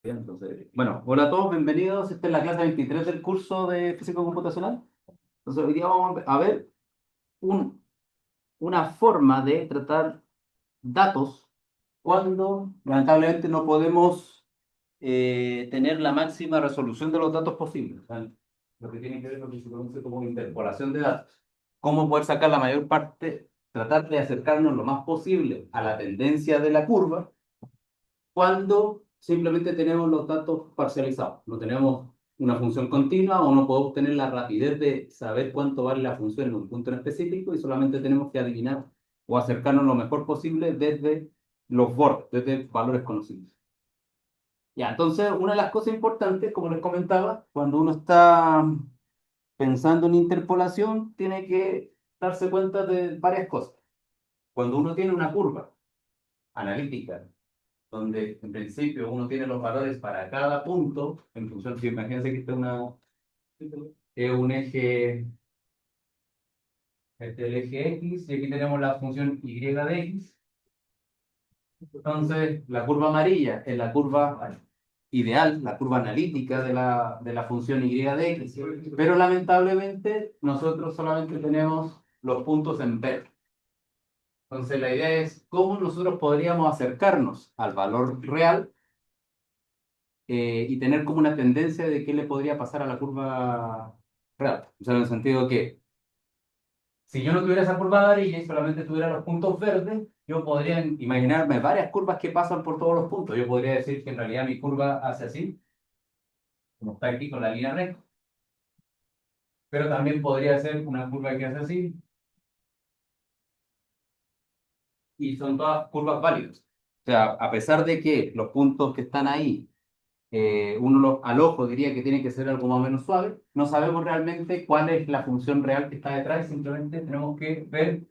Bien, entonces, bueno, hola a todos, bienvenidos. Esta es la clase 23 del curso de física computacional. Entonces, hoy día vamos a ver un- una forma de tratar datos cuando lamentablemente no podemos tener la máxima resolución de los datos posibles. O sea, lo que tiene que ver con lo que se conoce como interpolación de datos. Cómo poder sacar la mayor parte, tratar de acercarnos lo más posible a la tendencia de la curva cuando simplemente tenemos los datos parcializados. No tenemos una función continua o no podemos tener la rapidez de saber cuánto vale la función en un punto en específico y solamente tenemos que adivinar o acercarnos lo mejor posible desde los bordes, desde valores conocidos. Ya, entonces, una de las cosas importantes, como les comentaba, cuando uno está pensando en interpolación, tiene que darse cuenta de varias cosas. Cuando uno tiene una curva analítica donde en principio uno tiene los valores para cada punto, en función, si imagínense que es un eje, este es el eje X, y aquí tenemos la función Y de X. Entonces, la curva amarilla es la curva ideal, la curva analítica de la función Y de X, pero lamentablemente nosotros solamente tenemos los puntos en verde. Entonces, la idea es cómo nosotros podríamos acercarnos al valor real y tener como una tendencia de qué le podría pasar a la curva real. O sea, en el sentido que si yo no tuviera esa curva amarilla y solamente tuviera los puntos verdes, yo podría imaginarme varias curvas que pasan por todos los puntos. Yo podría decir que en realidad mi curva hace así, como está aquí con la línea recta, pero también podría ser una curva que hace así, y son todas curvas válidas. O sea, a pesar de que los puntos que están ahí al ojo diría que tiene que ser algo más o menos suave, no sabemos realmente cuál es la función real que está detrás, simplemente tenemos que ver,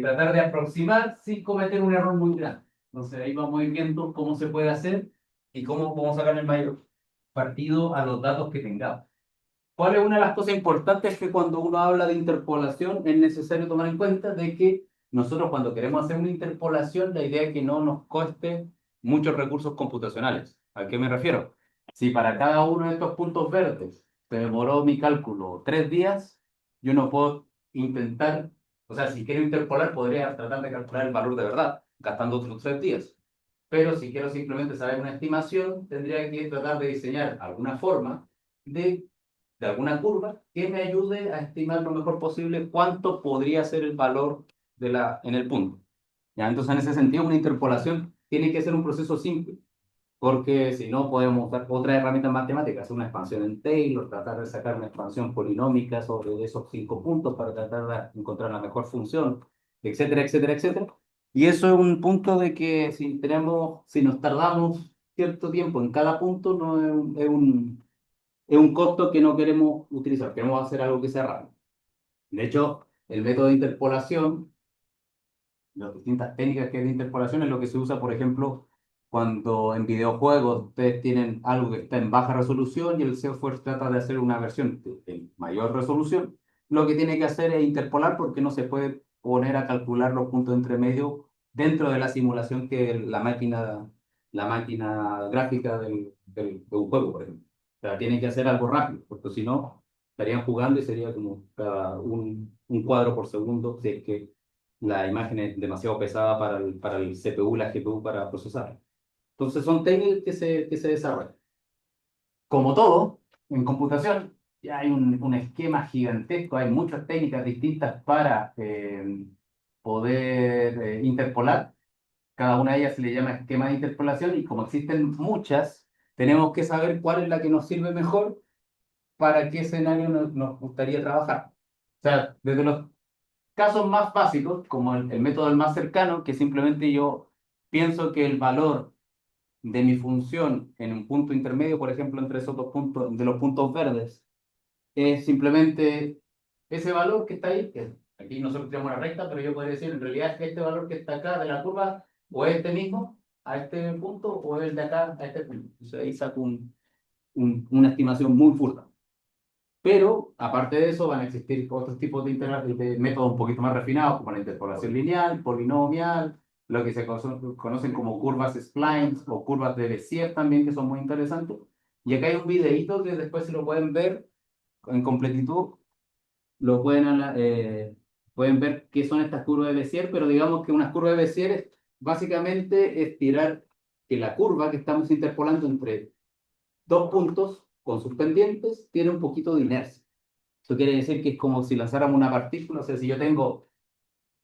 tratar de aproximar sin cometer un error muy grande. Entonces ahí vamos a ir viendo cómo se puede hacer y cómo podemos sacar el mayor partido a los datos que tengamos. ¿Cuál es una de las cosas importantes que cuando uno habla de interpolación es necesario tomar en cuenta de que nosotros cuando queremos hacer una interpolación, la idea es que no nos cueste muchos recursos computacionales? ¿A qué me refiero? Si para cada uno de estos puntos verdes se demoró mi cálculo 3 días, yo no puedo intentar, o sea, si quiero interpolar, podría tratar de calcular el valor de verdad, gastando otros 3 días. Pero si quiero simplemente saber una estimación, tendría que tratar de diseñar alguna forma de alguna curva que me ayude a estimar lo mejor posible cuánto podría ser el valor en el punto. ¿Ya? Entonces, en ese sentido, una interpolación tiene que ser un proceso simple, porque si no, podemos usar otras herramientas matemáticas, hacer una expansión en Taylor, tratar de sacar una expansión polinómica sobre esos 5 puntos para tratar de encontrar la mejor función, etcétera, etcétera, etcétera. Y eso es un punto de que si nos tardamos cierto tiempo en cada punto, no es un costo que no queremos utilizar, queremos hacer algo que sea rápido. De hecho, el método de interpolación, las distintas técnicas que hay de interpolación es lo que se usa, por ejemplo, cuando en videojuegos ustedes tienen algo que está en baja resolución y el software trata de hacer una versión en mayor resolución. Lo que tiene que hacer es interpolar porque no se puede poner a calcular los puntos entre medio dentro de la simulación que la máquina gráfica de un juego, por ejemplo. O sea, tiene que hacer algo rápido, porque si no, estarían jugando y sería como cada un cuadro por segundo, si es que la imagen es demasiado pesada para el CPU, la GPU para procesar. Entonces son técnicas que se desarrollan. Como todo, en computación ya hay un esquema gigantesco, hay muchas técnicas distintas para poder interpolar. Cada una de ellas se le llama esquema de interpolación y como existen muchas, tenemos que saber cuál es la que nos sirve mejor para qué escenario nos gustaría trabajar. O sea, desde los casos más básicos, como el método el más cercano, que simplemente yo pienso que el valor de mi función en un punto intermedio, por ejemplo, entre esos dos puntos, de los puntos verdes, es simplemente ese valor que está ahí, que aquí nosotros tenemos una recta, pero yo podría decir, en realidad es que este valor que está acá de la curva, o es este mismo a este punto, o es el de acá a este punto. Entonces ahí saco una estimación muy burda. Pero, aparte de eso, van a existir otros tipos de métodos un poquito más refinados, como la interpolación lineal, polinomial, lo que se conocen como curvas splines o curvas de Bézier también, que son muy interesantes. Y acá hay un videíto que después se lo pueden ver en completitud, lo pueden ver qué son estas curvas de Bézier, pero digamos que una curva de Bézier es básicamente estirar que la curva que estamos interpolando entre dos puntos con sus pendientes tiene un poquito de inercia. Eso quiere decir que es como si lanzáramos una partícula, o sea, si yo tengo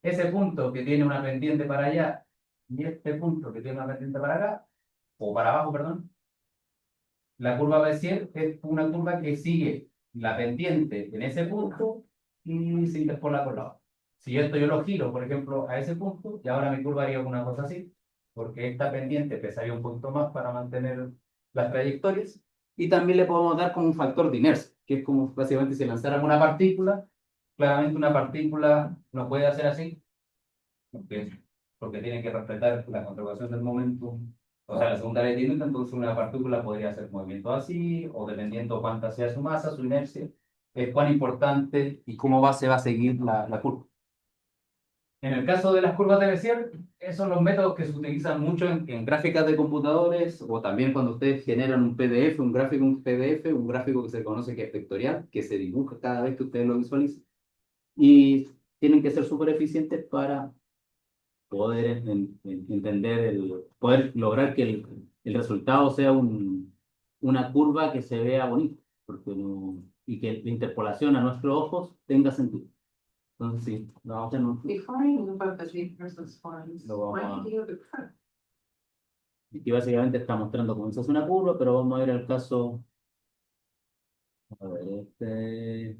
ese punto que tiene una pendiente para allá y este punto que tiene una pendiente para acá, o para abajo, perdón, la curva Bézier es una curva que sigue la pendiente en ese punto y se interpola con la otra. Si esto yo lo giro, por ejemplo, a ese punto, y ahora mi curva haría una cosa así, porque esta pendiente pesaría un punto más para mantener las trayectorias, y también le podemos dar como un factor de inercia, que es como básicamente si lanzáramos una partícula, claramente una partícula no puede hacer así, porque, porque tiene que respetar la conservación del momento, o sea, la segunda ley de Newton, entonces una partícula podría hacer movimiento así, o dependiendo cuánta sea su masa, su inercia, es cuán importante y cómo se va a seguir la curva. En el caso de las curvas de Bézier, esos son los métodos que se utilizan mucho en gráficas de computadores o también cuando ustedes generan un PDF, un gráfico, un PDF, un gráfico que se conoce que es vectorial, que se dibuja cada vez que ustedes lo visualizan. Y tienen que ser súper eficientes para poder entender, poder lograr que el resultado sea una curva que se vea bonita porque y que la interpolación a nuestros ojos tenga sentido. Entonces, sí, lo vamos a hacer Defining both the versus forms. lo vamos What do you do? aquí básicamente está mostrando cómo se hace una curva, pero vamos a ver el caso. A ver,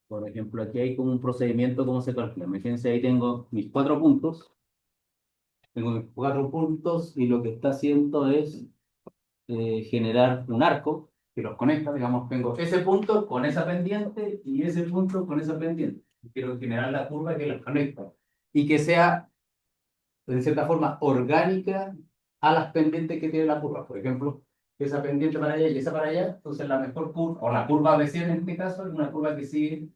por ejemplo, aquí hay como un procedimiento, cómo se calcula. Fíjense, ahí tengo mis 4 puntos. Tengo mis 4 puntos y lo que está haciendo es generar un arco que los conecta. Digamos, tengo ese punto con esa pendiente y ese punto con esa pendiente. Quiero generar la curva que los conecta y que sea, de cierta forma, orgánica a las pendientes que tiene la curva. Por ejemplo, esa pendiente para allá y esa para allá, entonces la mejor curva, o la curva Bézier en este caso, es una curva que sigue,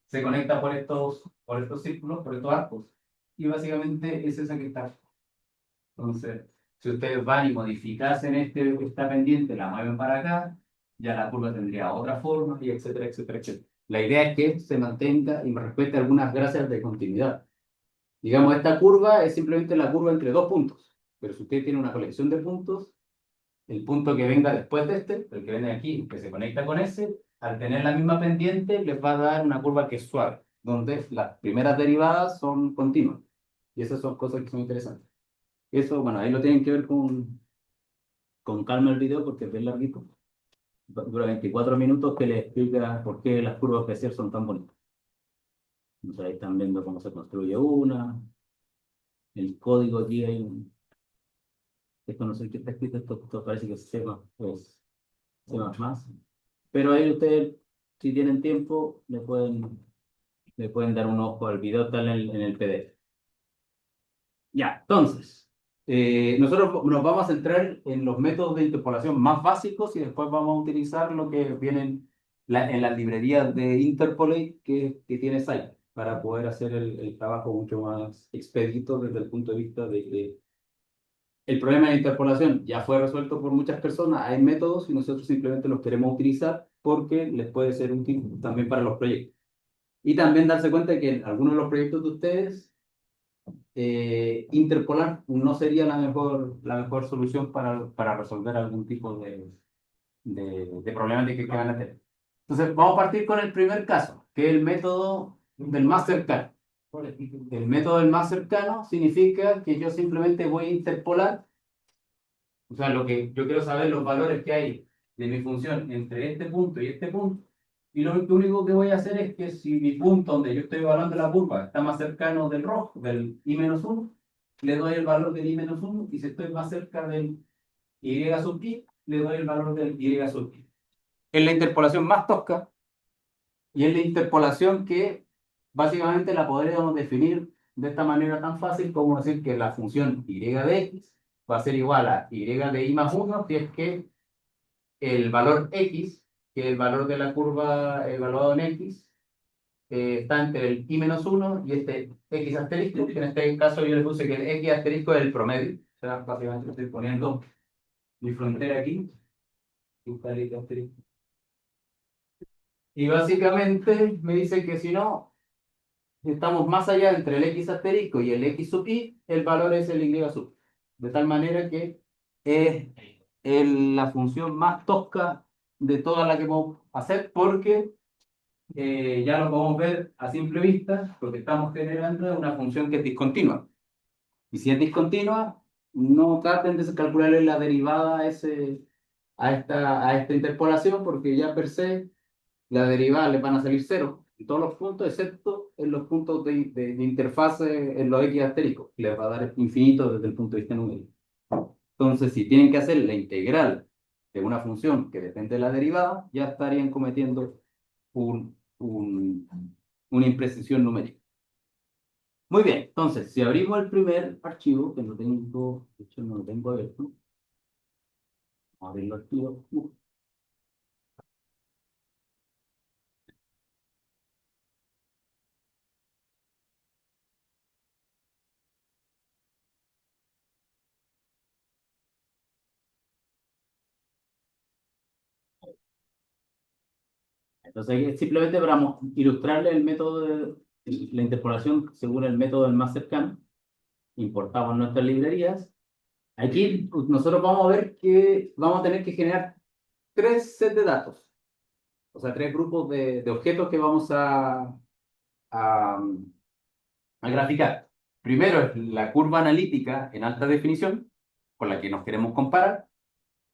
se conecta por estos círculos, por estos arcos. Y básicamente es esa que está. Entonces, si ustedes van y modificasen esta pendiente, la mueven para acá, ya la curva tendría otra forma, y etcétera, etcétera, etcétera. La idea es que se mantenga y respete algunas gracias de continuidad. Digamos, esta curva es simplemente la curva entre dos puntos, pero si usted tiene una colección de puntos, el punto que venga después de este, el que viene aquí, que se conecta con ese, al tener la misma pendiente, les va a dar una curva que es suave, donde las primeras derivadas son continuas. Y esas son cosas que son interesantes. Eso, bueno, ahí lo tienen que ver con calma el video porque es bien larguito. Dura 24 minutos que le explica por qué las curvas Bézier son tan bonitas. Entonces ahí están viendo cómo se construye una. El código aquí hay esto no sé qué está escrito, esto parece que es C++, pues, C++. Pero ahí ustedes, si tienen tiempo, le pueden dar un ojo al video, está en el PDF. Ya, entonces, nosotros nos vamos a centrar en los métodos de interpolación más básicos y después vamos a utilizar lo que viene en las librerías de Interpolate que tiene Scilab para poder hacer el trabajo mucho más expedito desde el punto de vista de que el problema de interpolación ya fue resuelto por muchas personas, hay métodos y nosotros simplemente los queremos utilizar porque les puede ser útil también para los proyectos. Y también darse cuenta de que en algunos de los proyectos de ustedes, interpolar no sería la mejor solución para resolver algún tipo de problemática que van a tener. Entonces, vamos a partir con el primer caso, que es el método del más cercano. El método del más cercano significa que yo simplemente voy a interpolar, o sea, lo que yo quiero saber los valores que hay de mi función entre este punto y este punto. Y lo único que voy a hacer es que si mi punto donde yo estoy evaluando la curva está más cercano del rojo, del i-1, le doy el valor del i-1, y si estoy más cerca del y sub i, le doy el valor del y sub i. Es la interpolación más tosca y es la interpolación que básicamente la podríamos definir de esta manera tan fácil como decir que la función y de x va a ser igual a y de i más 1 si es que el valor x, que es el valor de la curva evaluado en x, está entre el i menos 1 y este x asterisco, que en este caso yo le puse que el x asterisco es el promedio. O sea, básicamente estoy poniendo mi frontera aquí. Y está el x asterisco. Y básicamente me dice que si no, si estamos más allá entre el x asterisco y el x sub i, el valor es el y sub. De tal manera que es la función más tosca de todas las que podemos hacer porque ya lo podemos ver a simple vista, porque estamos generando una función que es discontinua. Y si es discontinua, no traten de calcularle la derivada a esta interpolación, porque ya per se la derivada les van a salir cero en todos los puntos, excepto en los puntos de interfase en los x asteriscos, que les va a dar infinito desde el punto de vista numérico. Entonces, si tienen que hacer la integral de una función que depende de la derivada, ya estarían cometiendo una imprecisión numérica. Muy bien, entonces, si abrimos el primer archivo, que no tengo, de hecho no lo tengo abierto, vamos a abrirlo al tiro. Entonces, simplemente para ilustrarle el método de la interpolación según el método del más cercano, importamos nuestras librerías. Aquí nosotros vamos a ver que vamos a tener que generar tres sets de datos, o sea, tres grupos de objetos que vamos a, a graficar. Primero es la curva analítica en alta definición, con la que nos queremos comparar.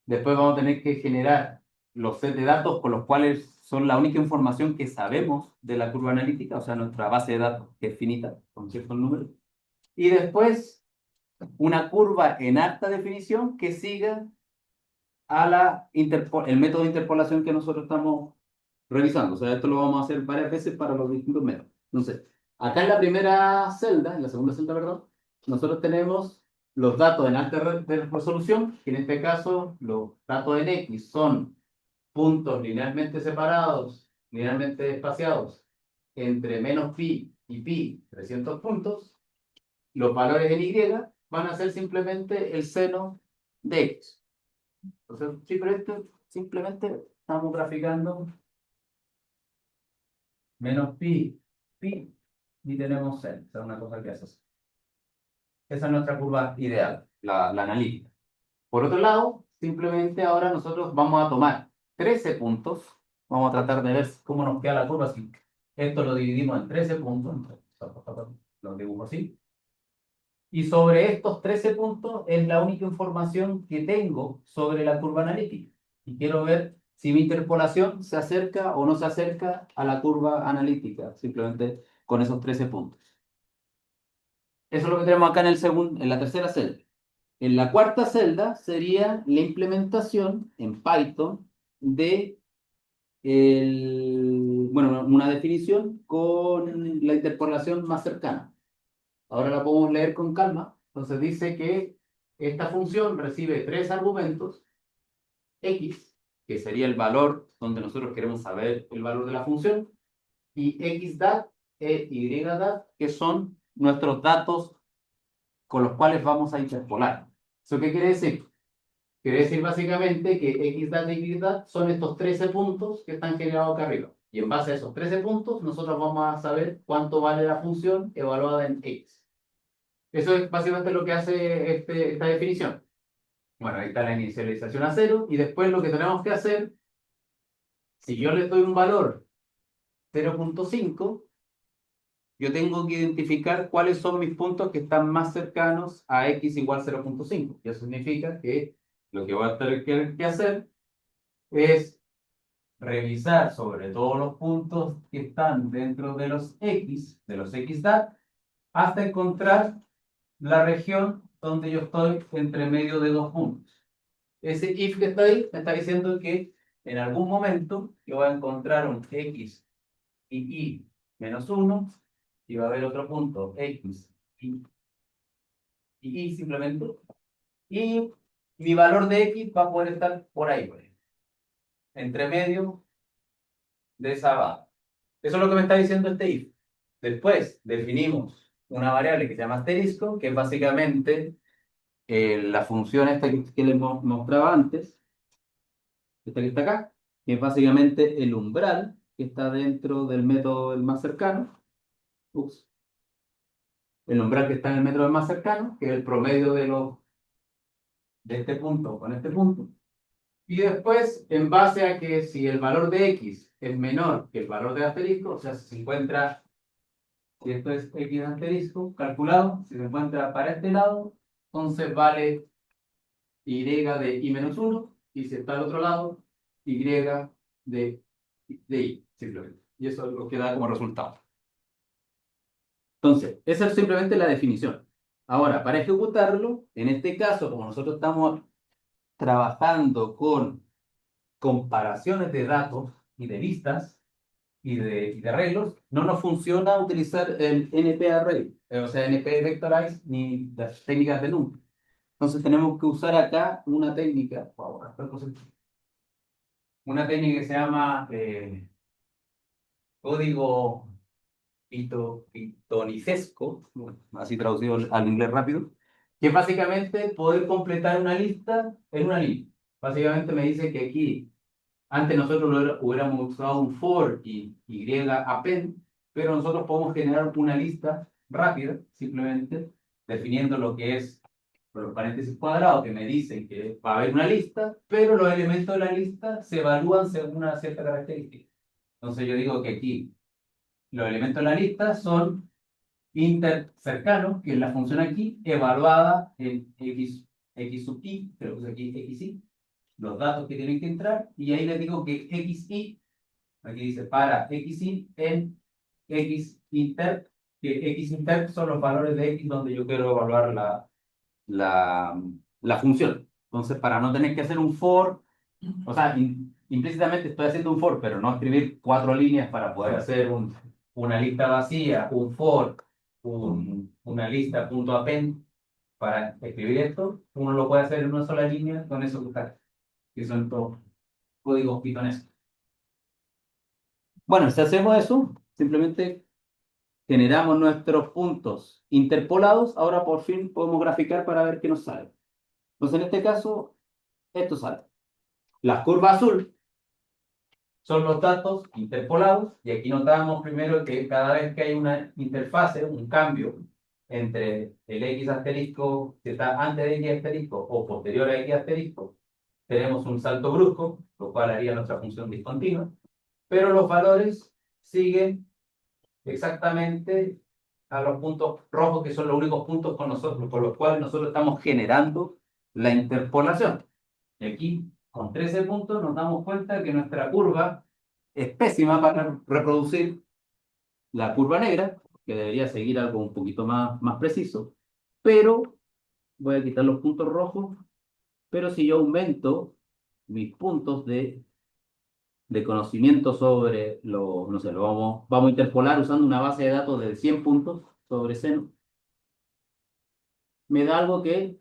Después vamos a tener que generar los sets de datos con los cuales son la única información que sabemos de la curva analítica, o sea, nuestra base de datos que es finita, con ciertos números. Y después una curva en alta definición que siga el método de interpolación que nosotros estamos revisando. O sea, esto lo vamos a hacer varias veces para los distintos métodos. Entonces, acá en la primera celda, en la segunda celda, perdón, nosotros tenemos los datos en alta resolución, que en este caso los datos en X son puntos linealmente separados, linealmente espaciados, entre menos pi y pi, 300 puntos. Los valores en Y van a ser simplemente el seno de X. Entonces, simplemente estamos graficando menos pi, y tenemos seno. Esa es una cosa que hace así. Esa es nuestra curva ideal, la analítica. Por otro lado, simplemente ahora nosotros vamos a tomar 13 puntos. Vamos a tratar de ver cómo nos queda la curva. Si esto lo dividimos en 13 puntos, lo dibujo así. Y sobre estos 13 puntos es la única información que tengo sobre la curva analítica. Y quiero ver si mi interpolación se acerca o no se acerca a la curva analítica, simplemente con esos 13 puntos. Eso es lo que tenemos acá en la tercera celda. En la cuarta celda sería la implementación en Python de bueno, una definición con la interpolación más cercana. Ahora la podemos leer con calma. Entonces dice que esta función recibe tres argumentos, x, que sería el valor donde nosotros queremos saber el valor de la función, y xdat e ydat, que son nuestros datos con los cuales vamos a interpolar. ¿Eso qué quiere decir? Quiere decir básicamente que xdat e ydat son estos 13 puntos que están generados acá arriba. Y en base a esos 13 puntos, nosotros vamos a saber cuánto vale la función evaluada en x. Eso es básicamente lo que hace esta definición. Bueno, ahí está la inicialización a cero. Y después lo que tenemos que hacer, si yo le doy un valor 0.5, yo tengo que identificar cuáles son mis puntos que están más cercanos a x igual 0.5. Y eso significa que lo que voy a tener que hacer es revisar sobre todos los puntos que están dentro de los x, de los xdat, hasta encontrar la región donde yo estoy entre medio de dos puntos. Ese if que está ahí me está diciendo que en algún momento yo voy a encontrar un x y y menos 1 y va a haber otro punto x y y simplemente, y mi valor de x va a poder estar por ahí, entre medio de esa barra. Eso es lo que me está diciendo este if. Después definimos una variable que se llama asterisco, que es básicamente la función esta que les mostraba antes, esta que está acá, que es básicamente el umbral que está dentro del método del más cercano. Ups. El umbral que está en el método del más cercano, que es el promedio de este punto con este punto. Y después, en base a que si el valor de x es menor que el valor de asterisco, o sea, si se encuentra, si esto es x asterisco calculado, si se encuentra para este lado, entonces vale y de i menos 1, y si está al otro lado, y de i, simplemente. Y eso es lo que da como resultado. Entonces, esa es simplemente la definición. Ahora, para ejecutarlo, en este caso, como nosotros estamos trabajando con comparaciones de datos y de listas y de arreglos, no nos funciona utilizar el NP Array, o sea, NP Vectorize, ni las técnicas de NUM. Entonces tenemos que usar acá una técnica, una técnica que se llama código pitonicesco, así traducido al inglés rápido, que es básicamente poder completar una lista en una línea. Básicamente me dice que aquí, antes nosotros hubiéramos usado un for y append, pero nosotros podemos generar una lista rápida, simplemente definiendo lo que es por los paréntesis cuadrados, que me dicen que va a haber una lista, pero los elementos de la lista se evalúan según una cierta característica. Entonces yo digo que aquí los elementos de la lista son inter cercanos, que es la función aquí, evaluada en x sub i, creo que es aquí xi, los datos que tienen que entrar, y ahí les digo que xi, aquí dice para xi en x inter, que x inter son los valores de x donde yo quiero evaluar la, la función. Entonces, para no tener que hacer un for, o sea, implícitamente estoy haciendo un for, pero no escribir 4 líneas para poder hacer una lista vacía, un for, una lista punto append para escribir esto, uno lo puede hacer en una sola línea con eso que son todos códigos pitonescos. Bueno, si hacemos eso, simplemente generamos nuestros puntos interpolados, ahora por fin podemos graficar para ver qué nos sale. Entonces, en este caso, esto sale. La curva azul son los datos interpolados, y aquí notamos primero que cada vez que hay una interfase, un cambio entre el x asterisco que está antes de x asterisco o posterior a x asterisco, tenemos un salto brusco, lo cual haría nuestra función discontinua, pero los valores siguen exactamente a los puntos rojos, que son los únicos puntos con los cuales nosotros estamos generando la interpolación. Y aquí, con 13 puntos, nos damos cuenta que nuestra curva es pésima para reproducir la curva negra, que debería seguir algo un poquito más preciso, pero voy a quitar los puntos rojos, pero si yo aumento mis puntos de conocimiento sobre no sé, vamos a interpolar usando una base de datos de 100 puntos sobre seno, me da algo que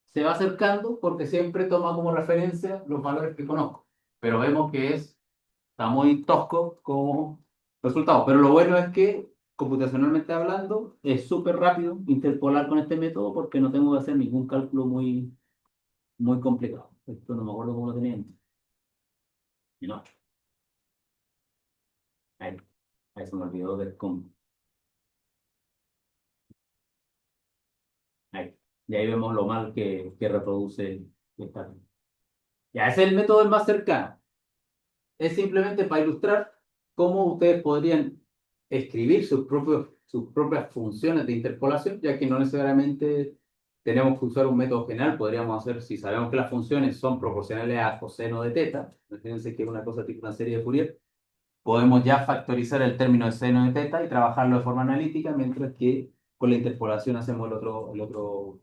se va acercando porque siempre toma como referencia los valores que conozco, pero vemos que está muy tosco como resultado. Pero lo bueno es que, computacionalmente hablando, es súper rápido interpolar con este método porque no tengo que hacer ningún cálculo muy complicado. Esto no me acuerdo cómo lo tenía antes. Y no, ahí, ahí se me olvidó ver cómo. Ahí. Y ahí vemos lo mal que reproduce esta. Ya, ese es el método más cercano. Es simplemente para ilustrar cómo ustedes podrían escribir sus propias funciones de interpolación, ya que no necesariamente tenemos que usar un método general. Podríamos hacer, si sabemos que las funciones son proporcionales a coseno de teta, fíjense que es una cosa tipo una serie de Fourier, podemos ya factorizar el término de seno de teta y trabajarlo de forma analítica, mientras que con la interpolación hacemos el otro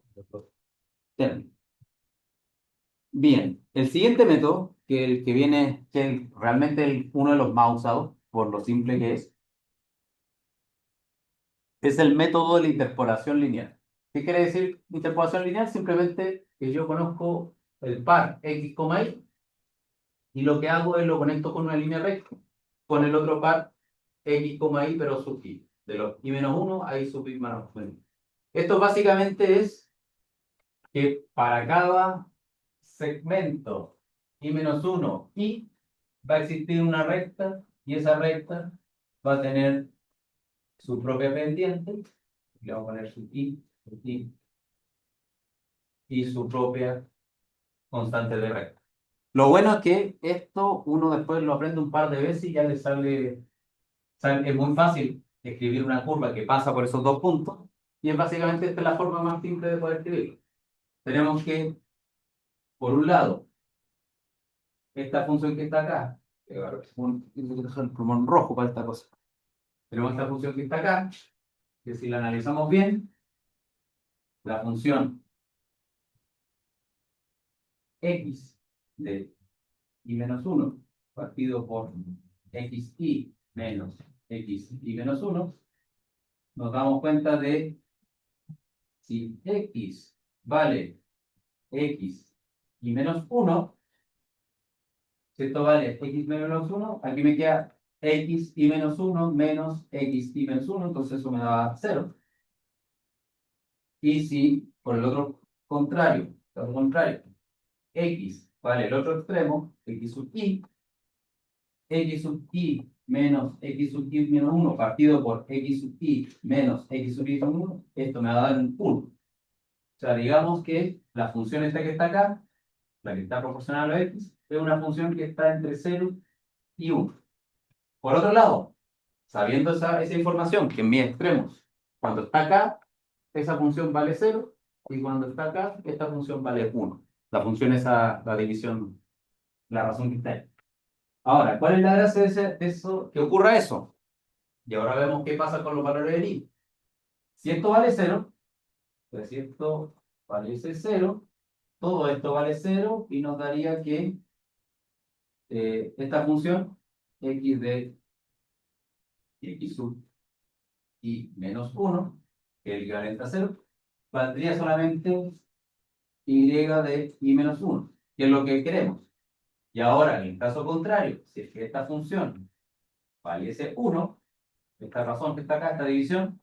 término. Bien, el siguiente método, que el que viene, que es realmente uno de los más usados, por lo simple que es el método de la interpolación lineal. ¿Qué quiere decir interpolación lineal? Simplemente que yo conozco el par x, y lo que hago es lo conecto con una línea recta, con el otro par x, y, pero sub i. De los i menos 1 a i sub i menos 1. Esto básicamente es que para cada segmento i menos 1 i va a existir una recta y esa recta va a tener su propia pendiente. Le vamos a poner su i y su propia constante de recta. Lo bueno es que esto uno después lo aprende un par de veces y ya le sale, es muy fácil escribir una curva que pasa por esos dos puntos y es básicamente esta es la forma más simple de poder escribirlo. Tenemos que, por un lado, esta función que está acá, el plumón rojo para esta cosa. Tenemos esta función que está acá, que si la analizamos bien, la función x de i menos 1 partido por xi menos xi menos 1, nos damos cuenta de si x vale x y menos 1, si esto vale x menos 1, aquí me queda x y menos 1 menos x y menos 1, entonces eso me da 0. Y si por el otro contrario, x vale el otro extremo, x sub i menos x sub i menos 1 partido por x sub i menos x sub i menos 1, esto me va a dar un 1. O sea, digamos que la función esta que está acá, la que está proporcional a x, es una función que está entre 0 y 1. Por otro lado, sabiendo esa información, que en mis extremos, cuando está acá, esa función vale 0, y cuando está acá, esta función vale 1. La función es la división, la razón que está ahí. Ahora, ¿cuál es la gracia de eso, que ocurra eso? Y ahora vemos qué pasa con los valores del i. Si esto vale 0, pues si esto vale 0, todo esto vale 0 y nos daría que esta función x de x sub i menos 1, que es equivalente a 0, valdría solamente y de i menos 1, que es lo que queremos. Y ahora, en el caso contrario, si es que esta función valiese 1, esta razón que está acá, esta división,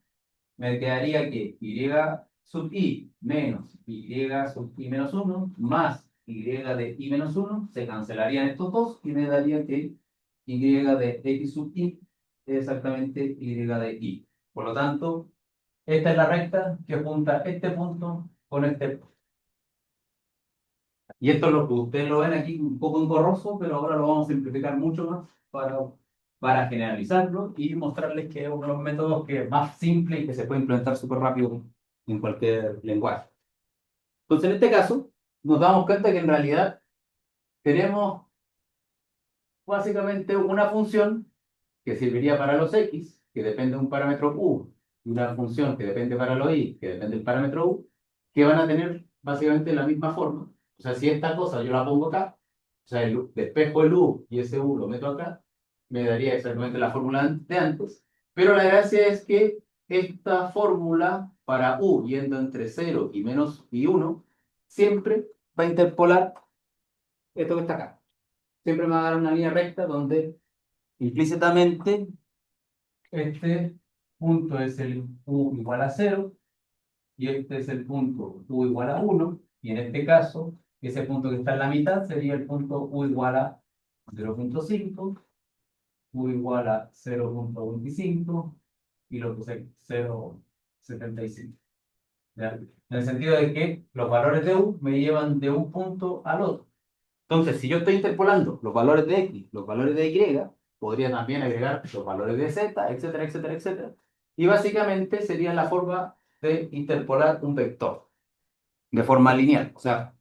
me quedaría que y sub i menos y sub i menos 1 más y de i menos 1 se cancelarían estos dos y me daría que y de x sub i es exactamente y de i. Por lo tanto, esta es la recta que junta este punto con este punto. Y esto es lo que ustedes lo ven aquí un poco engorroso, pero ahora lo vamos a simplificar mucho más para generalizarlo y mostrarles que es uno de los métodos que es más simple y que se puede implementar súper rápido en cualquier lenguaje. Entonces, en este caso, nos damos cuenta que en realidad tenemos básicamente una función que serviría para los x, que depende de un parámetro u, y una función que depende para los y, que depende del parámetro u, que van a tener básicamente la misma forma. O sea, si esta cosa yo la pongo acá, o sea, despejo el u y ese u lo meto acá, me daría exactamente la fórmula de antes. Pero la gracia es que esta fórmula para u yendo entre 0 y menos y 1, siempre va a interpolar esto que está acá. Siempre me va a dar una línea recta donde implícitamente este punto es el u igual a 0 y este es el punto u igual a 1, y en este caso, ese punto que está en la mitad sería el punto u igual a 0.5, u igual a 0.25 y lo que es 0.75. ¿Ya? En el sentido de que los valores de u me llevan de un punto al otro. Entonces, si yo estoy interpolando los valores de x, los valores de y, podría también agregar los valores de z, etcétera, etcétera, etcétera. Y básicamente sería la forma de interpolar un vector de forma lineal. O sea,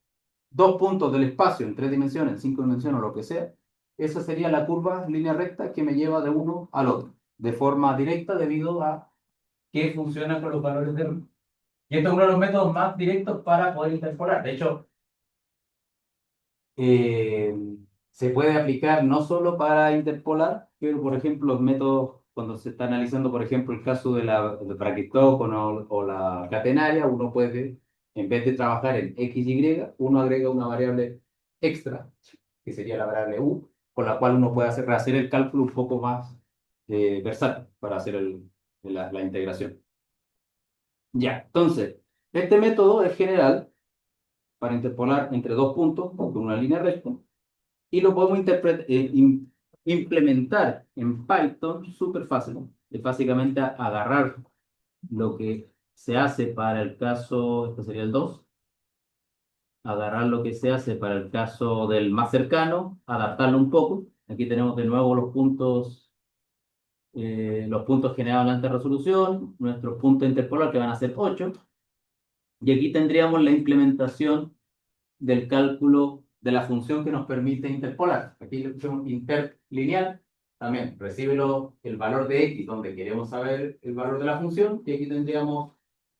dos puntos del espacio en 3 dimensiones, en 5 dimensiones o lo que sea, esa sería la curva línea recta que me lleva de uno al otro, de forma directa debido a que funciona con los valores de u. Y este es uno de los métodos más directos para poder interpolar. De hecho, eh, se puede aplicar no solo para interpolar, pero por ejemplo los métodos, cuando se está analizando por ejemplo el caso de braquistógono o la catenaria, uno puede, en vez de trabajar en x, y, uno agrega una variable extra, que sería la variable u, con la cual uno puede hacer el cálculo un poco más versátil para hacer la integración. Ya, entonces, este método es general para interpolar entre dos puntos con una línea recta y lo podemos implementar en Python súper fácil. Es básicamente agarrar lo que se hace para el caso, este sería el 2, agarrar lo que se hace para el caso del más cercano, adaptarlo un poco. Aquí tenemos de nuevo los puntos generados en la alta resolución, nuestros puntos interpolar que van a ser 8, y aquí tendríamos la implementación del cálculo de la función que nos permite interpolar. Aquí le pusimos interlineal, también recibe el valor de x, donde queremos saber el valor de la función, y aquí tendríamos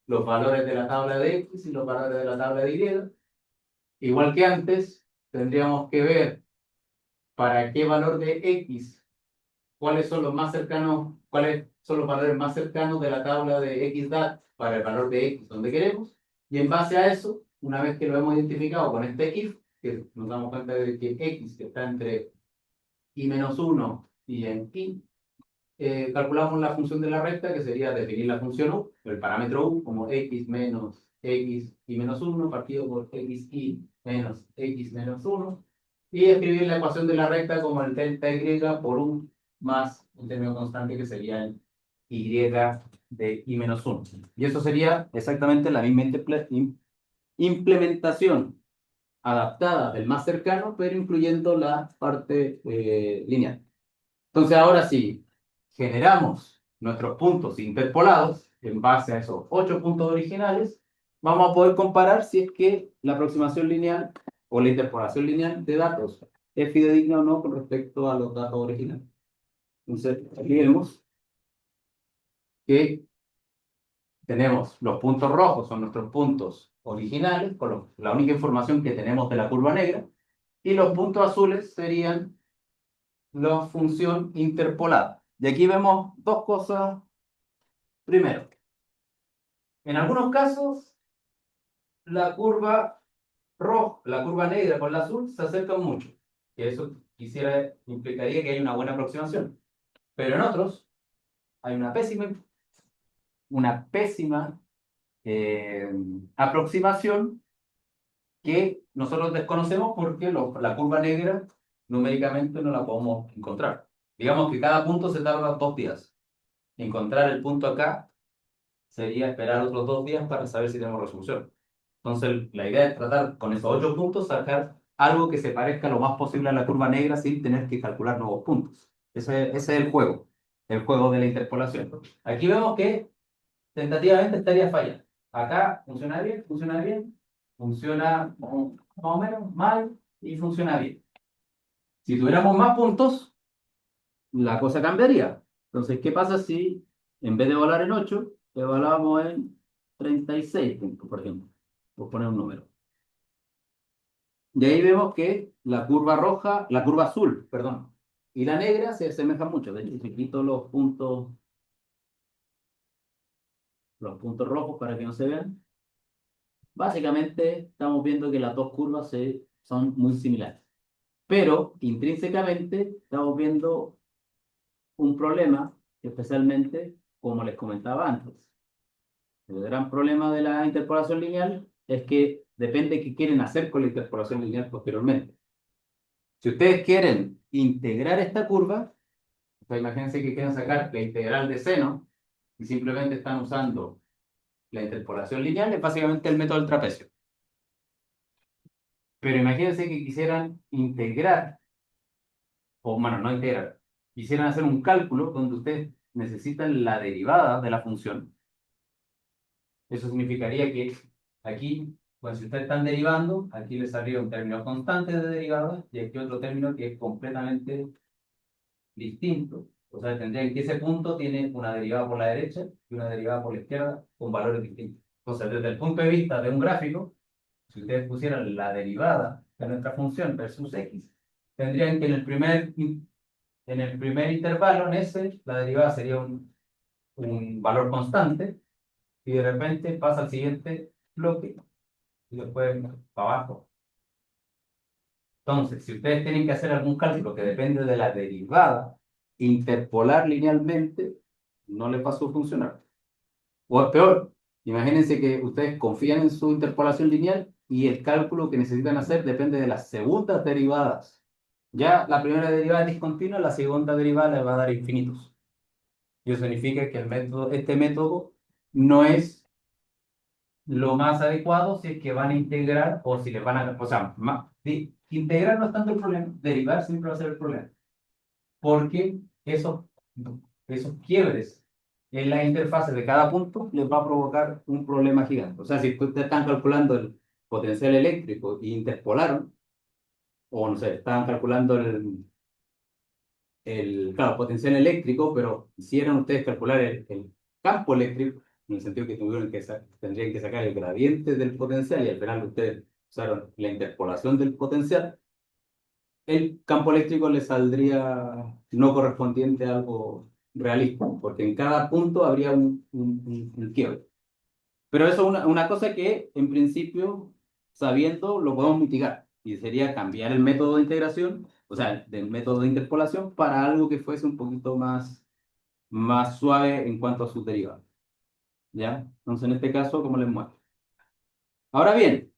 los valores de la tabla de x y los valores de la tabla de y. Igual que antes, tendríamos que ver para qué valor de x, cuáles son los más cercanos, cuáles son los valores más cercanos de la tabla de xdat para el valor de x donde queremos, y en base a eso, una vez que lo hemos identificado con este if, que nos damos cuenta de que x que está entre y menos 1 y en y, calculamos la función de la recta, que sería definir la función u, el parámetro u, como x menos x y menos 1 partido por x y menos x menos 1, y escribir la ecuación de la recta como el delta y por un más un término constante que sería el y de y menos 1. Y eso sería exactamente la misma implementación adaptada del más cercano, pero incluyendo la parte lineal. Entonces, ahora sí, generamos nuestros puntos interpolados en base a esos 8 puntos originales, vamos a poder comparar si es que la aproximación lineal o la interpolación lineal de datos es fidedigna o no con respecto a los datos originales. Entonces, aquí vemos que tenemos los puntos rojos, son nuestros puntos originales, con la única información que tenemos de la curva negra, y los puntos azules serían la función interpolada. Y aquí vemos dos cosas. Primero, en algunos casos, la curva roja, la curva negra con la azul se acercan mucho. Y eso implicaría que hay una buena aproximación. Pero en otros, hay una pésima aproximación que nosotros desconocemos porque la curva negra numéricamente no la podemos encontrar. Digamos que cada punto se tarda 2 días. Encontrar el punto acá sería esperar otros 2 días para saber si tenemos resolución. Entonces, la idea es tratar con esos 8 puntos, sacar algo que se parezca lo más posible a la curva negra sin tener que calcular nuevos puntos. Ese es el juego de la interpolación. Aquí vemos que tentativamente estaría fallando. Acá funciona bien, funciona más o menos mal y funciona bien. Si tuviéramos más puntos, la cosa cambiaría. Entonces, ¿qué pasa si en vez de volar en 8 evaluamos en 36 puntos, por ejemplo? Por poner un número. Y ahí vemos que la curva azul, perdón, y la negra se asemejan mucho. De hecho, si quito los puntos rojos para que no se vean, básicamente estamos viendo que las dos curvas son muy similares. Pero intrínsecamente estamos viendo un problema, especialmente como les comentaba antes. El gran problema de la interpolación lineal es que depende de qué quieren hacer con la interpolación lineal posteriormente. Si ustedes quieren integrar esta curva, pues imagínense que quieren sacar la integral de seno y simplemente están usando la interpolación lineal, es básicamente el método del trapecio. Pero imagínense que quisieran integrar, o bueno, no integrar, quisieran hacer un cálculo donde ustedes necesitan la derivada de la función. Eso significaría que aquí, pues si ustedes están derivando, aquí les saldría un término constante de derivada y aquí otro término que es completamente distinto. O sea, tendrían que ese punto tiene una derivada por la derecha y una derivada por la izquierda con valores distintos. Entonces, desde el punto de vista de un gráfico, si ustedes pusieran la derivada de nuestra función versus x, tendrían que en el primer intervalo, en ese, la derivada sería un valor constante y de repente pasa al siguiente bloque y después para abajo. Entonces, si ustedes tienen que hacer algún cálculo que depende de la derivada interpolar linealmente no les va a funcionar. O es peor, imagínense que ustedes confían en su interpolación lineal y el cálculo que necesitan hacer depende de las segundas derivadas. Ya la primera derivada es discontinua, la segunda derivada les va a dar infinitos. Y eso significa que este método no es lo más adecuado si es que van a integrar o si les van a, o sea, integrar no es tanto el problema, derivar siempre va a ser el problema, porque esos quiebres en la interfase de cada punto les va a provocar un problema gigante. O sea, si ustedes están calculando el potencial eléctrico y interpolaron, o no sé, estaban calculando claro, potencial eléctrico, pero hicieron ustedes calcular el campo eléctrico, en el sentido que tendrían que sacar el gradiente del potencial y al final ustedes usaron la interpolación del potencial, el campo eléctrico le saldría no correspondiente a algo realista, porque en cada punto habría un quiebre. Pero eso es una cosa que, en principio, sabiendo, lo podemos mitigar. Y sería cambiar el método de integración, o sea, del método de interpolación, para algo que fuese un poquito más suave en cuanto a sus derivados. ¿Ya? Entonces, en este caso, como les muestro. Ahora bien,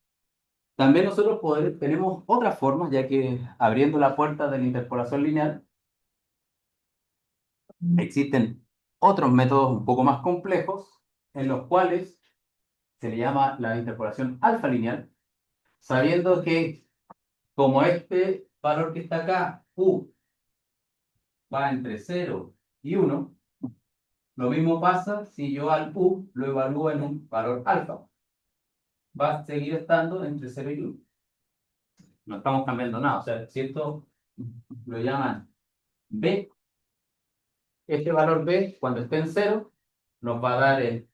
también nosotros tenemos otras formas, ya que abriendo la puerta de la interpolación lineal, existen otros métodos un poco más complejos, en los cuales se le llama la interpolación alfa lineal, sabiendo que como este valor que está acá, u, va entre 0 y 1, lo mismo pasa si yo al u lo evalúo en un valor alfa. Va a seguir estando entre 0 y 1. No estamos cambiando nada. O sea, si esto lo llaman b, este valor b, cuando esté en 0, nos va a dar el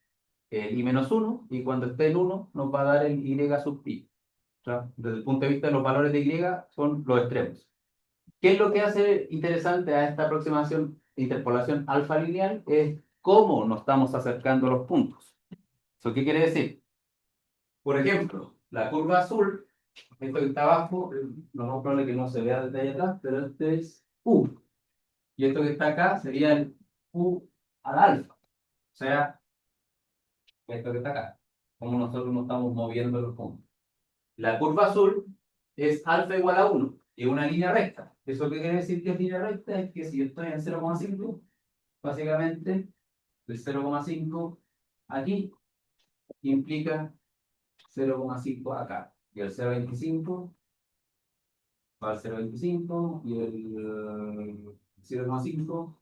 i menos 1, y cuando esté en 1, nos va a dar el y sub i. O sea, desde el punto de vista de los valores de y, son los extremos. ¿Qué es lo que hace interesante a esta aproximación de interpolación alfa lineal? Es cómo nos estamos acercando a los puntos. ¿Eso qué quiere decir? Por ejemplo, la curva azul, esto que está abajo, lo más probable es que no se vea desde ahí atrás, pero este es U. Y esto que está acá sería el U al alfa. O sea, esto que está acá. Como nosotros nos estamos moviendo los puntos. La curva azul es alfa igual a 1 y una línea recta. ¿Eso qué quiere decir que es línea recta? Es que si yo estoy en 0,5, básicamente el 0,5 aquí implica 0,5 acá. Y el 0,25 va al 0,25 y el 0,5,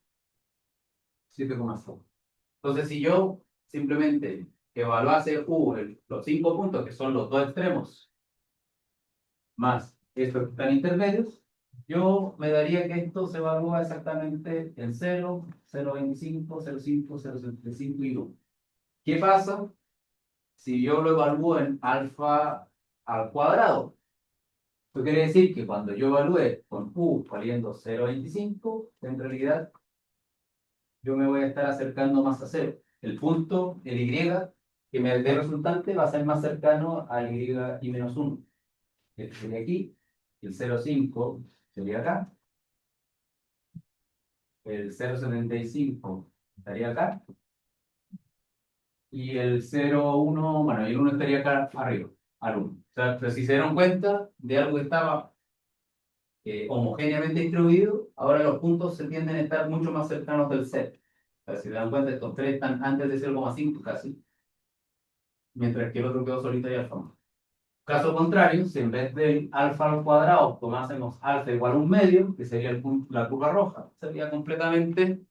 7,5. Entonces, si yo simplemente evaluase los 5 puntos, que son los dos extremos, más estos que están intermedios, yo me daría que esto se evalúa exactamente en 0, 0,25, 0,5, 0,75 y 1. ¿Qué pasa si yo lo evalúo en alfa al cuadrado? Eso quiere decir que cuando yo evalúe con u valiendo 0,25, en realidad yo me voy a estar acercando más a 0. El punto, el y, que me dé resultante va a ser más cercano al y menos 1. Este sería aquí, el 0,5 sería acá, el 0,75 estaría acá, y el 0,1, bueno, y el 1 estaría acá arriba, al 1. O sea, pero si se dieron cuenta de algo que estaba homogéneamente distribuido, ahora los puntos se tienden a estar mucho más cercanos del 0. O sea, si se dan cuenta, estos tres están antes de 0,5 casi, mientras que el otro quedó solito y al fondo. Caso contrario, si en vez del alfa al cuadrado tomásemos alfa igual a un medio, que sería la curva roja, sería completamente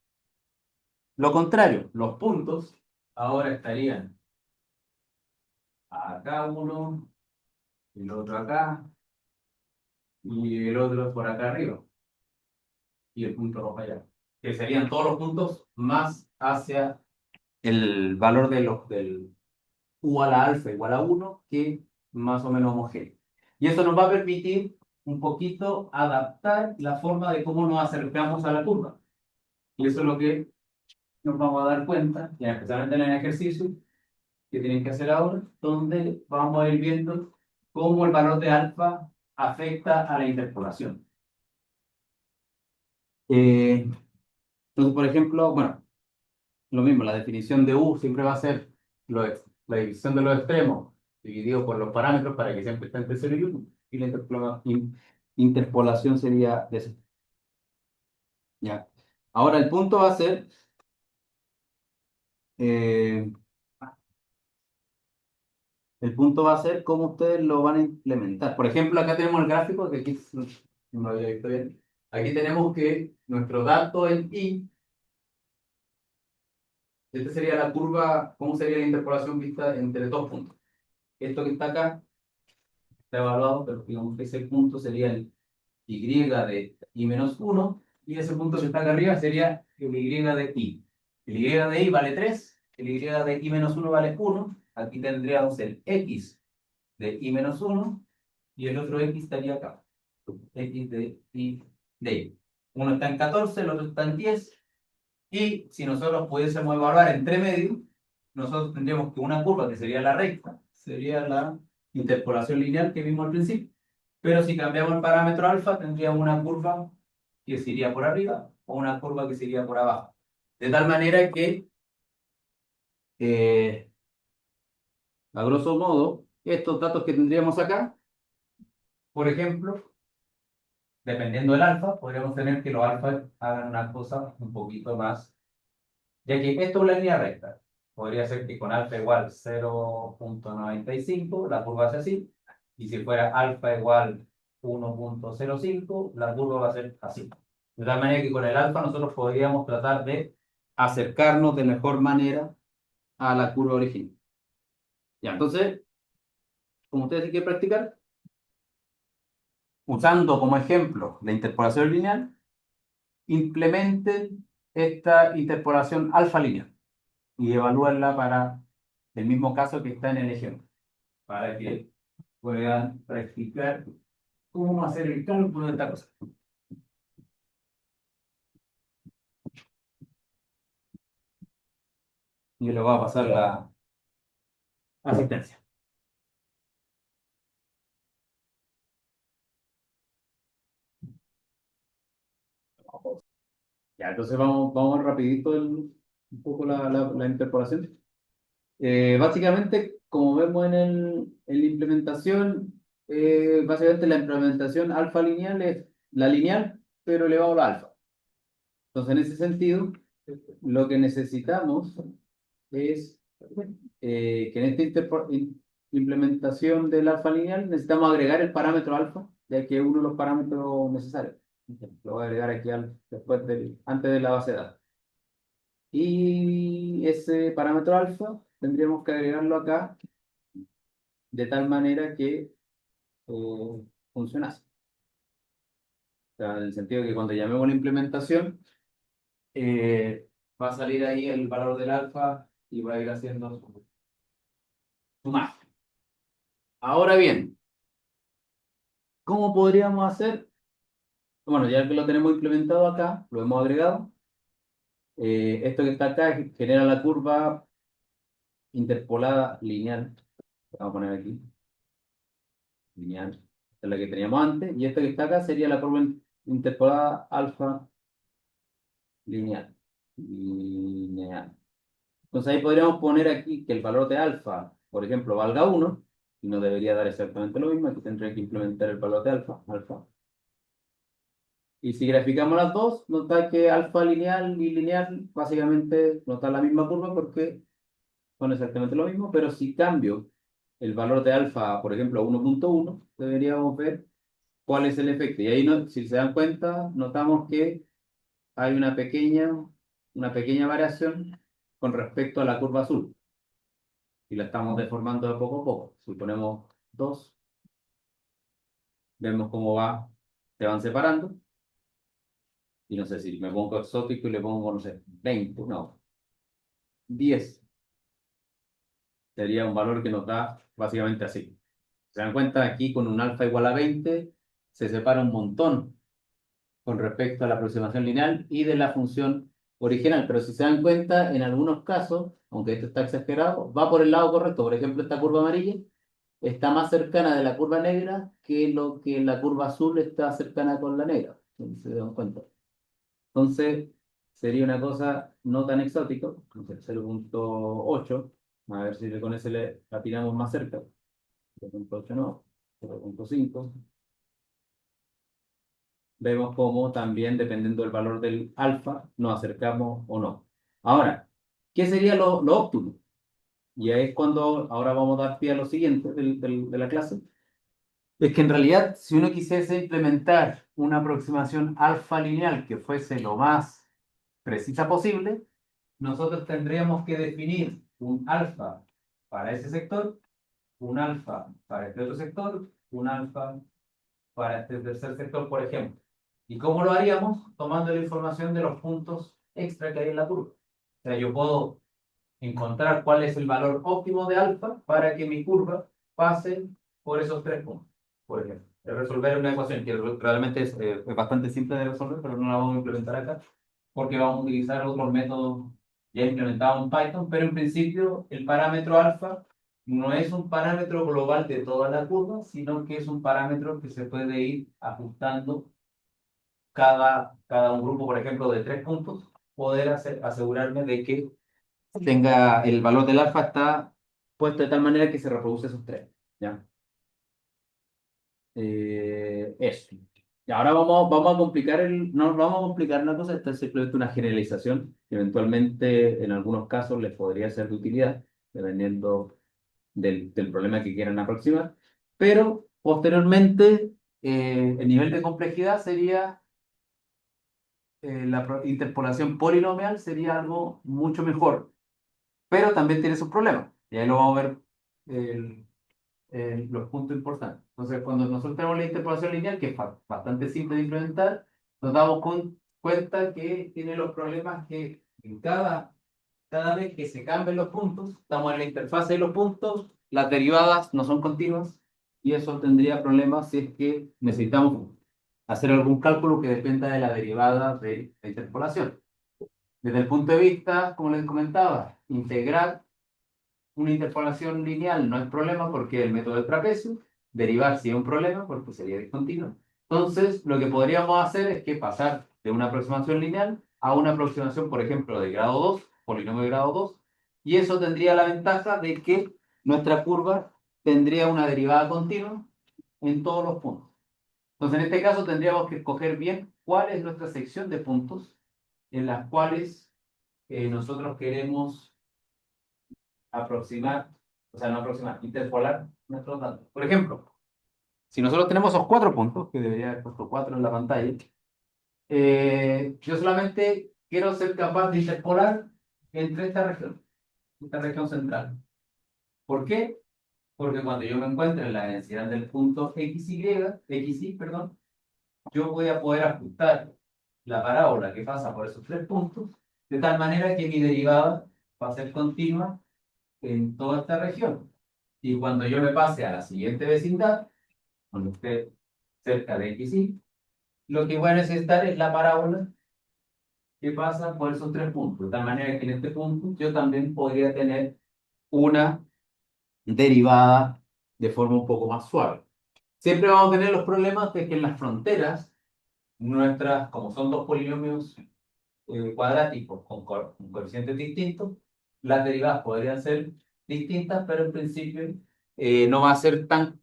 lo contrario. Los puntos ahora estarían acá uno, el otro acá, y el otro por acá arriba, y el punto rojo allá, que serían todos los puntos más hacia el valor del u a la alfa igual a 1, que más o menos homogéneo. Y eso nos va a permitir un poquito adaptar la forma de cómo nos acercamos a la curva. Y eso es lo que nos vamos a dar cuenta, ya especialmente en el ejercicio que tienen que hacer ahora, donde vamos a ir viendo cómo el valor de alfa afecta a la interpolación. Entonces, por ejemplo, bueno, lo mismo, la definición de U siempre va a ser la división de los extremos dividido por los parámetros para que siempre esté entre 0 y 1. Y la interpolación sería de eso. Ya. Ahora el punto va a ser, eh, el punto va a ser cómo ustedes lo van a implementar. Por ejemplo, acá tenemos el gráfico que aquí no lo había visto bien. Aquí tenemos que nuestro dato en I, esta sería la curva, ¿cómo sería la interpolación vista entre dos puntos? Esto que está acá está evaluado, pero digamos que ese punto sería el y de i menos uno y ese punto que está acá arriba sería el y de i. El y de i vale 3, el y de i menos uno vale uno. Aquí tendríamos el x de i menos uno y el otro x estaría acá. X de i de i. Uno está en 14, el otro está en 10. Y si nosotros pudiésemos evaluar entre medio, nosotros tendríamos que una curva que sería la recta, sería la interpolación lineal que vimos al principio. Pero si cambiamos el parámetro alfa, tendríamos una curva que se iría por arriba o una curva que se iría por abajo. De tal manera que, eh, a grosso modo, estos datos que tendríamos acá, por ejemplo, dependiendo del alfa, podríamos tener que los alfas hagan una cosa un poquito más, ya que esto es una línea recta. Podría ser que con alfa igual 0,95 la curva sea así, y si fuera alfa igual 1,05 la curva va a ser así. De tal manera que con el alfa nosotros podríamos tratar de acercarnos de mejor manera a la curva original. Ya, entonces, como ustedes quieren practicar, usando como ejemplo la interpolación lineal, implementen esta interpolación alfa lineal y evalúenla para el mismo caso que está en el ejemplo, para que puedan practicar cómo hacer el cálculo de esta cosa. Y le voy a pasar la asistencia. Ya, entonces vamos rapidito un poco la interpolación. Básicamente, como vemos en la implementación, básicamente la implementación alfa lineal es la lineal, pero elevado a la alfa. Entonces, en ese sentido, lo que necesitamos es que en esta implementación del alfa lineal necesitamos agregar el parámetro alfa, ya que es uno de los parámetros necesarios. Lo voy a agregar aquí antes de la base de datos. Y ese parámetro alfa tendríamos que agregarlo acá de tal manera que funcionase. O sea, en el sentido que cuando llamemos la implementación, eh, va a salir ahí el valor del alfa y va a ir haciendo su magia. Ahora bien, ¿cómo podríamos hacer? Bueno, ya que lo tenemos implementado acá, lo hemos agregado. Esto que está acá genera la curva interpolada lineal. Vamos a poner aquí, lineal. Esta es la que teníamos antes. Y esto que está acá sería la curva interpolada alfa lineal. Lineal. Entonces ahí podríamos poner aquí que el valor de alfa, por ejemplo, valga 1, y no debería dar exactamente lo mismo. Aquí tendría que implementar el valor de alfa. Y si graficamos las dos, nos da que alfa lineal y lineal básicamente nos da la misma curva porque son exactamente lo mismo, pero si cambio el valor de alfa, por ejemplo, a 1,1, deberíamos ver cuál es el efecto. Y ahí, si se dan cuenta, notamos que hay una pequeña variación con respecto a la curva azul. Y la estamos deformando de poco a poco. Si ponemos 2, vemos cómo se van separando. Y no sé si me pongo exótico y le pongo, no sé, 20, no, 10. Sería un valor que nos da básicamente así. Se dan cuenta aquí con un alfa igual a 20 se separa un montón con respecto a la aproximación lineal y de la función original. Pero si se dan cuenta, en algunos casos, aunque esto está exagerado, va por el lado correcto. Por ejemplo, esta curva amarilla está más cercana de la curva negra que lo que la curva azul está cercana con la negra. Si se dan cuenta. Entonces, sería una cosa no tan exótica, no sé, 0.8, a ver si con ese le atinamos más cerca, 0.8 no, 0.5. Vemos cómo también, dependiendo del valor del alfa, nos acercamos o no. Ahora, ¿qué sería lo óptimo? Y ahí es cuando ahora vamos a dar pie a lo siguiente de la clase. Es que en realidad, si uno quisiese implementar una aproximación alfa lineal que fuese lo más precisa posible, nosotros tendríamos que definir un alfa para ese sector, un alfa para este otro sector, un alfa para este tercer sector, por ejemplo. ¿Y cómo lo haríamos? Tomando la información de los puntos extra que hay en la curva. O sea, yo puedo encontrar cuál es el valor óptimo de alfa para que mi curva pase por esos tres puntos, por ejemplo. Resolver una ecuación que realmente es bastante simple de resolver, pero no la vamos a implementar acá, porque vamos a utilizar otros métodos ya implementados en Python, pero en principio el parámetro alfa no es un parámetro global de toda la curva, sino que es un parámetro que se puede ir ajustando cada un grupo, por ejemplo, de tres puntos, poder asegurarme de que tenga el valor del alfa está puesto de tal manera que se reproduce esos tres. ¿Ya? Eso. Y ahora vamos a complicar no vamos a complicar una cosa, esta es simplemente una generalización que eventualmente en algunos casos les podría ser de utilidad, dependiendo del problema que quieran aproximar. Pero posteriormente, el nivel de complejidad sería interpolación polinomial, sería algo mucho mejor, pero también tiene sus problemas. Y ahí lo vamos a ver el- los puntos importantes. Entonces, cuando nosotros tenemos la interpolación lineal, que es bastante simple de implementar, nos damos cuenta que tiene los problemas que en cada vez que se cambian los puntos, estamos en la interfase de los puntos, las derivadas no son continuas y eso tendría problemas si es que necesitamos hacer algún cálculo que dependa de la derivada de la interpolación. Desde el punto de vista, como les comentaba, integrar una interpolación lineal no es problema porque el método del trapecio, derivar sí es un problema porque sería discontinuo. Entonces, lo que podríamos hacer es que pasar de una aproximación lineal a una aproximación, por ejemplo, de grado 2, polinomio de grado 2, y eso tendría la ventaja de que nuestra curva tendría una derivada continua en todos los puntos. Entonces, en este caso tendríamos que escoger bien cuál es nuestra sección de puntos en las cuales nosotros queremos aproximar, o sea, no aproximar, interpolar nuestros datos. Por ejemplo, si nosotros tenemos esos cuatro puntos, que debería haber puesto cuatro en la pantalla, yo solamente quiero ser capaz de interpolar entre esta región central. ¿Por qué? Porque cuando yo me encuentre en la densidad del punto XY, perdón, yo voy a poder ajustar la parábola que pasa por esos tres puntos, de tal manera que mi derivada va a ser continua en toda esta región. Y cuando yo me pase a la siguiente vecindad, cuando esté cerca de XY, lo que voy a necesitar es la parábola que pasa por esos tres puntos. De tal manera que en este punto yo también podría tener una derivada de forma un poco más suave. Siempre vamos a tener los problemas de que en las fronteras, nuestras, como son dos polinomios cuadráticos con coeficientes distintos, las derivadas podrían ser distintas, pero en principio no va a ser tan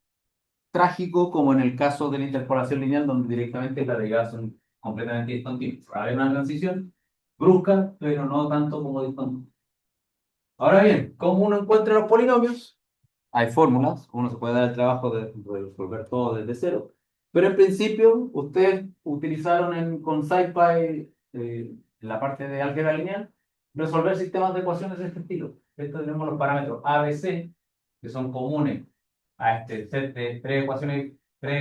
trágico como en el caso de la interpolación lineal, donde directamente las derivadas son completamente discontinuas. Hay una transición brusca, pero no tanto como discontinua. Ahora bien, ¿cómo uno encuentra los polinomios? Hay fórmulas, uno se puede dar el trabajo de resolver todo desde cero, pero en principio ustedes utilizaron con SciPy, en la parte de álgebra lineal, resolver sistemas de ecuaciones de este estilo. Esto tenemos los parámetros A, B, C, que son comunes a este set de tres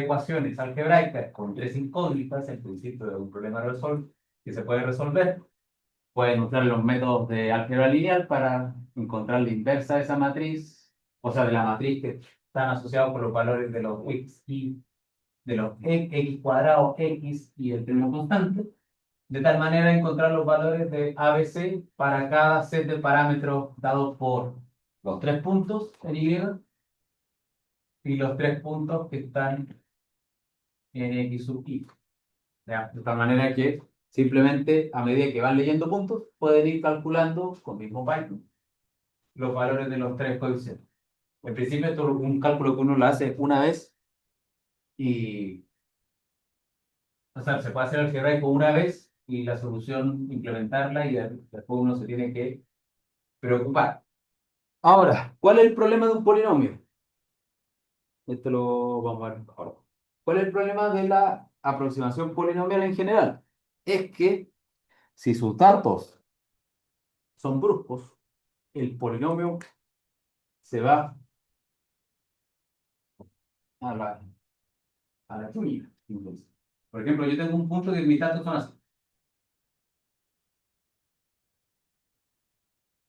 ecuaciones algebraicas con tres incógnitas, en principio de un problema que se puede resolver. Pueden usar los métodos de álgebra lineal para encontrar la inversa de esa matriz, o sea, de la matriz que están asociados con los valores de los x y de los x cuadrado, x y el término constante, de tal manera encontrar los valores de ABC para cada set de parámetros dados por los tres puntos en Y y los tres puntos que están en X sub Y. ¿Ya? De tal manera que Simplemente, a medida que van leyendo puntos, pueden ir calculando con mismo Python los valores de los tres coeficientes. En principio, esto es un cálculo que uno lo hace una vez y, o sea, se puede hacer algebraico una vez y la solución implementarla y después uno se tiene que preocupar. Ahora, ¿cuál es el problema de un polinomio? Esto lo vamos a ver ahora. ¿Cuál es el problema de la aproximación polinomial en general? Es que si sus datos son bruscos, el polinomio se va a la tuya. Entonces, por ejemplo, yo tengo un punto que mis datos son así.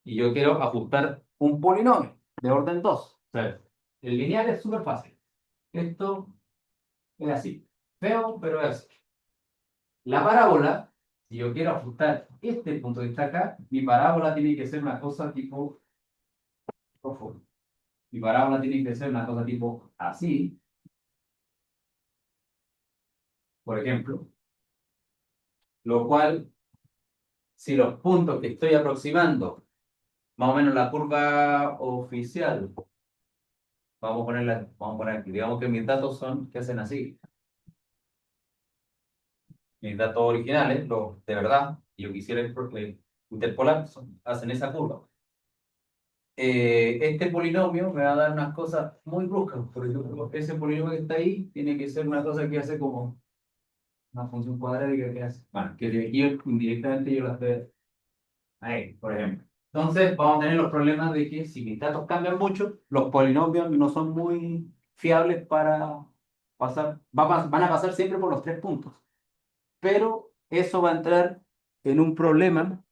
Y yo quiero ajustar un polinomio de orden 2. O sea, el lineal es súper fácil. Esto es así. Feo, pero es así. La parábola, si yo quiero ajustar este punto que está acá, mi parábola tiene que ser una cosa tipo profundo. Mi parábola tiene que ser una cosa tipo así, por ejemplo. Lo cual, si los puntos que estoy aproximando, más o menos la curva oficial, vamos a poner aquí, digamos que mis datos son, que hacen así. Mis datos originales, los de verdad, y yo quisiera interpolar, hacen esa curva. Este polinomio me va a dar unas cosas muy bruscas. Por ejemplo, ese polinomio que está ahí tiene que ser una cosa que hace como una función cuadrática que hace. Bueno, que de aquí indirectamente yo las veo ahí, por ejemplo. Entonces, vamos a tener los problemas de que si mis datos cambian mucho, los polinomios no son muy fiables para pasar, van a pasar siempre por los tres puntos. Pero eso va a entrar en un problema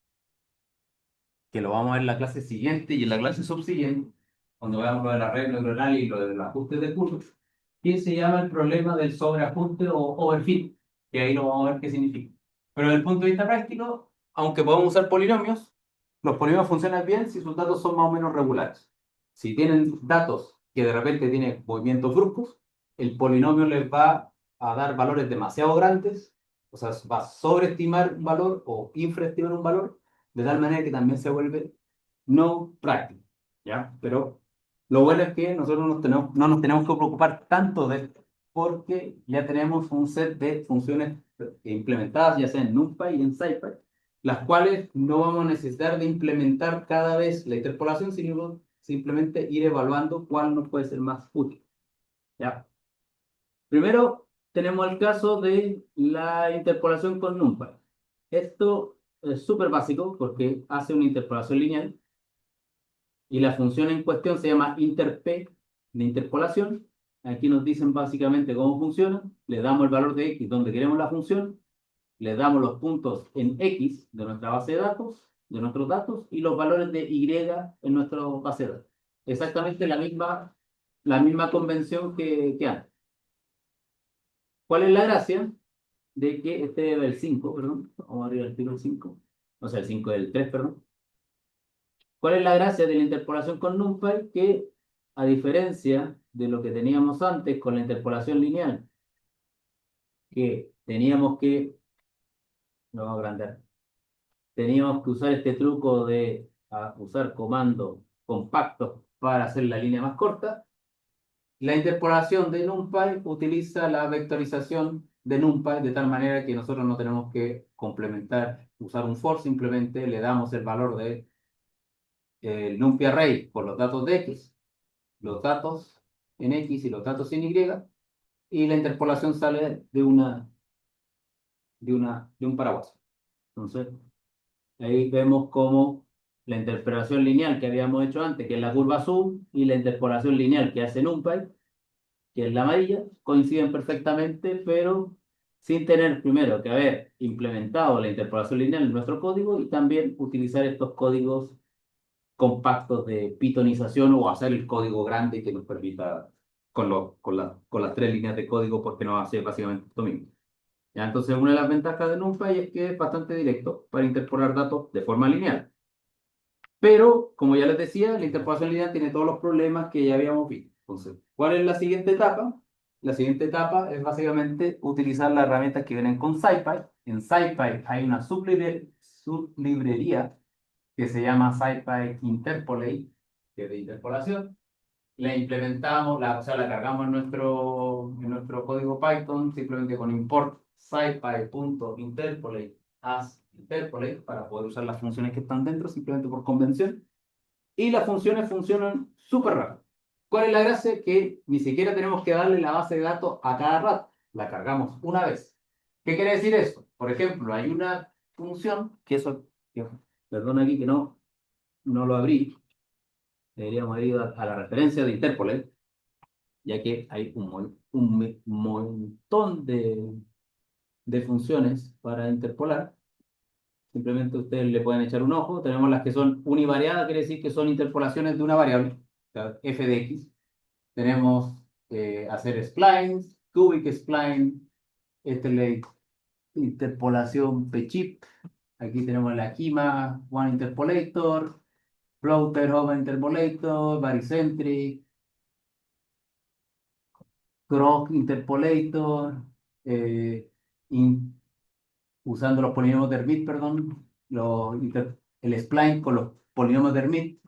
que lo vamos a ver en la clase siguiente y en la clase subsiguiente, cuando veamos lo de la red neuronal y lo del ajuste de cursos, que se llama el problema del sobreajuste o overfit, que ahí lo vamos a ver qué significa. Pero desde el punto de vista práctico, aunque podemos usar polinomios, los polinomios funcionan bien si sus datos son más o menos regulares. Si tienen datos que de repente tienen movimientos bruscos, el polinomio les va a dar valores demasiado grandes, o sea, va a sobreestimar un valor o infraestimar un valor, de tal manera que también se vuelve no práctico, ¿ya? Pero lo bueno es que nosotros no nos tenemos que preocupar tanto de esto, porque ya tenemos un set de funciones implementadas, ya sea en NumPy y en SciPy, las cuales no vamos a necesitar de implementar cada vez la interpolación, sino simplemente ir evaluando cuál nos puede ser más útil, ¿ya? Primero, tenemos el caso de la interpolación con NumPy. Esto es súper básico porque hace una interpolación lineal y la función en cuestión se llama interp de interpolación. Aquí nos dicen básicamente cómo funciona. Le damos el valor de x donde queremos la función, le damos los puntos en x de nuestra base de datos, de nuestros datos, y los valores de y en nuestra base de datos. Exactamente la misma convención que antes. ¿Cuál es la gracia? De que este es el 5, perdón, vamos a arriba el tiro el 5, o sea, el 5 del 3, perdón. ¿Cuál es la gracia de la interpolación con NumPy? Que a diferencia de lo que teníamos antes con la interpolación lineal, que teníamos que, lo vamos a agrandar, teníamos que usar este truco de usar comandos compactos para hacer la línea más corta, la interpolación de NumPy utiliza la vectorización de NumPy de tal manera que nosotros no tenemos que complementar, usar un for, simplemente le damos el valor de el NumPy array por los datos de x, los datos en x y los datos en y, y la interpolación sale de un paraguas. Entonces, ahí vemos cómo la interpolación lineal que habíamos hecho antes, que es la curva azul, y la interpolación lineal que hace NumPy, que es la amarilla, coinciden perfectamente, pero sin tener primero que haber implementado la interpolación lineal en nuestro código y también utilizar estos códigos compactos de pitonización o hacer el código grande que nos permita con las tres líneas de código, porque nos hace básicamente esto mismo. ¿Ya? Entonces, una de las ventajas de NumPy es que es bastante directo para interpolar datos de forma lineal. Pero, como ya les decía, la interpolación lineal tiene todos los problemas que ya habíamos visto. Entonces, ¿cuál es la siguiente etapa? la siguiente etapa es básicamente utilizar las herramientas que vienen con SciPy. En SciPy hay una sublibrería que se llama SciPy Interpolate, que es de interpolación. La implementamos, o sea, la cargamos en nuestro código Python, simplemente con import scipy.interpolate as interpolate para poder usar las funciones que están dentro, simplemente por convención. Y las funciones funcionan súper rápido. ¿Cuál es la gracia? Que ni siquiera tenemos que darle la base de datos a cada rato. La cargamos una vez. ¿Qué quiere decir eso? Por ejemplo, hay una función, perdón aquí que no lo abrí, deberíamos haber ido a la referencia de Interpolate, ya que hay un montón de funciones para interpolar. Simplemente ustedes le pueden echar un ojo. Tenemos las que son univariadas, quiere decir que son interpolaciones de una variable, o sea, f de x. Tenemos hacer splines, cubic spline, esta es la interpolación pchip. Aquí tenemos la Kima One Interpolator, Floater Home Interpolator, Barycentric, Cross Interpolator, eh, in- usando los polinomios de Hermite, perdón, el spline con los polinomios de Hermite.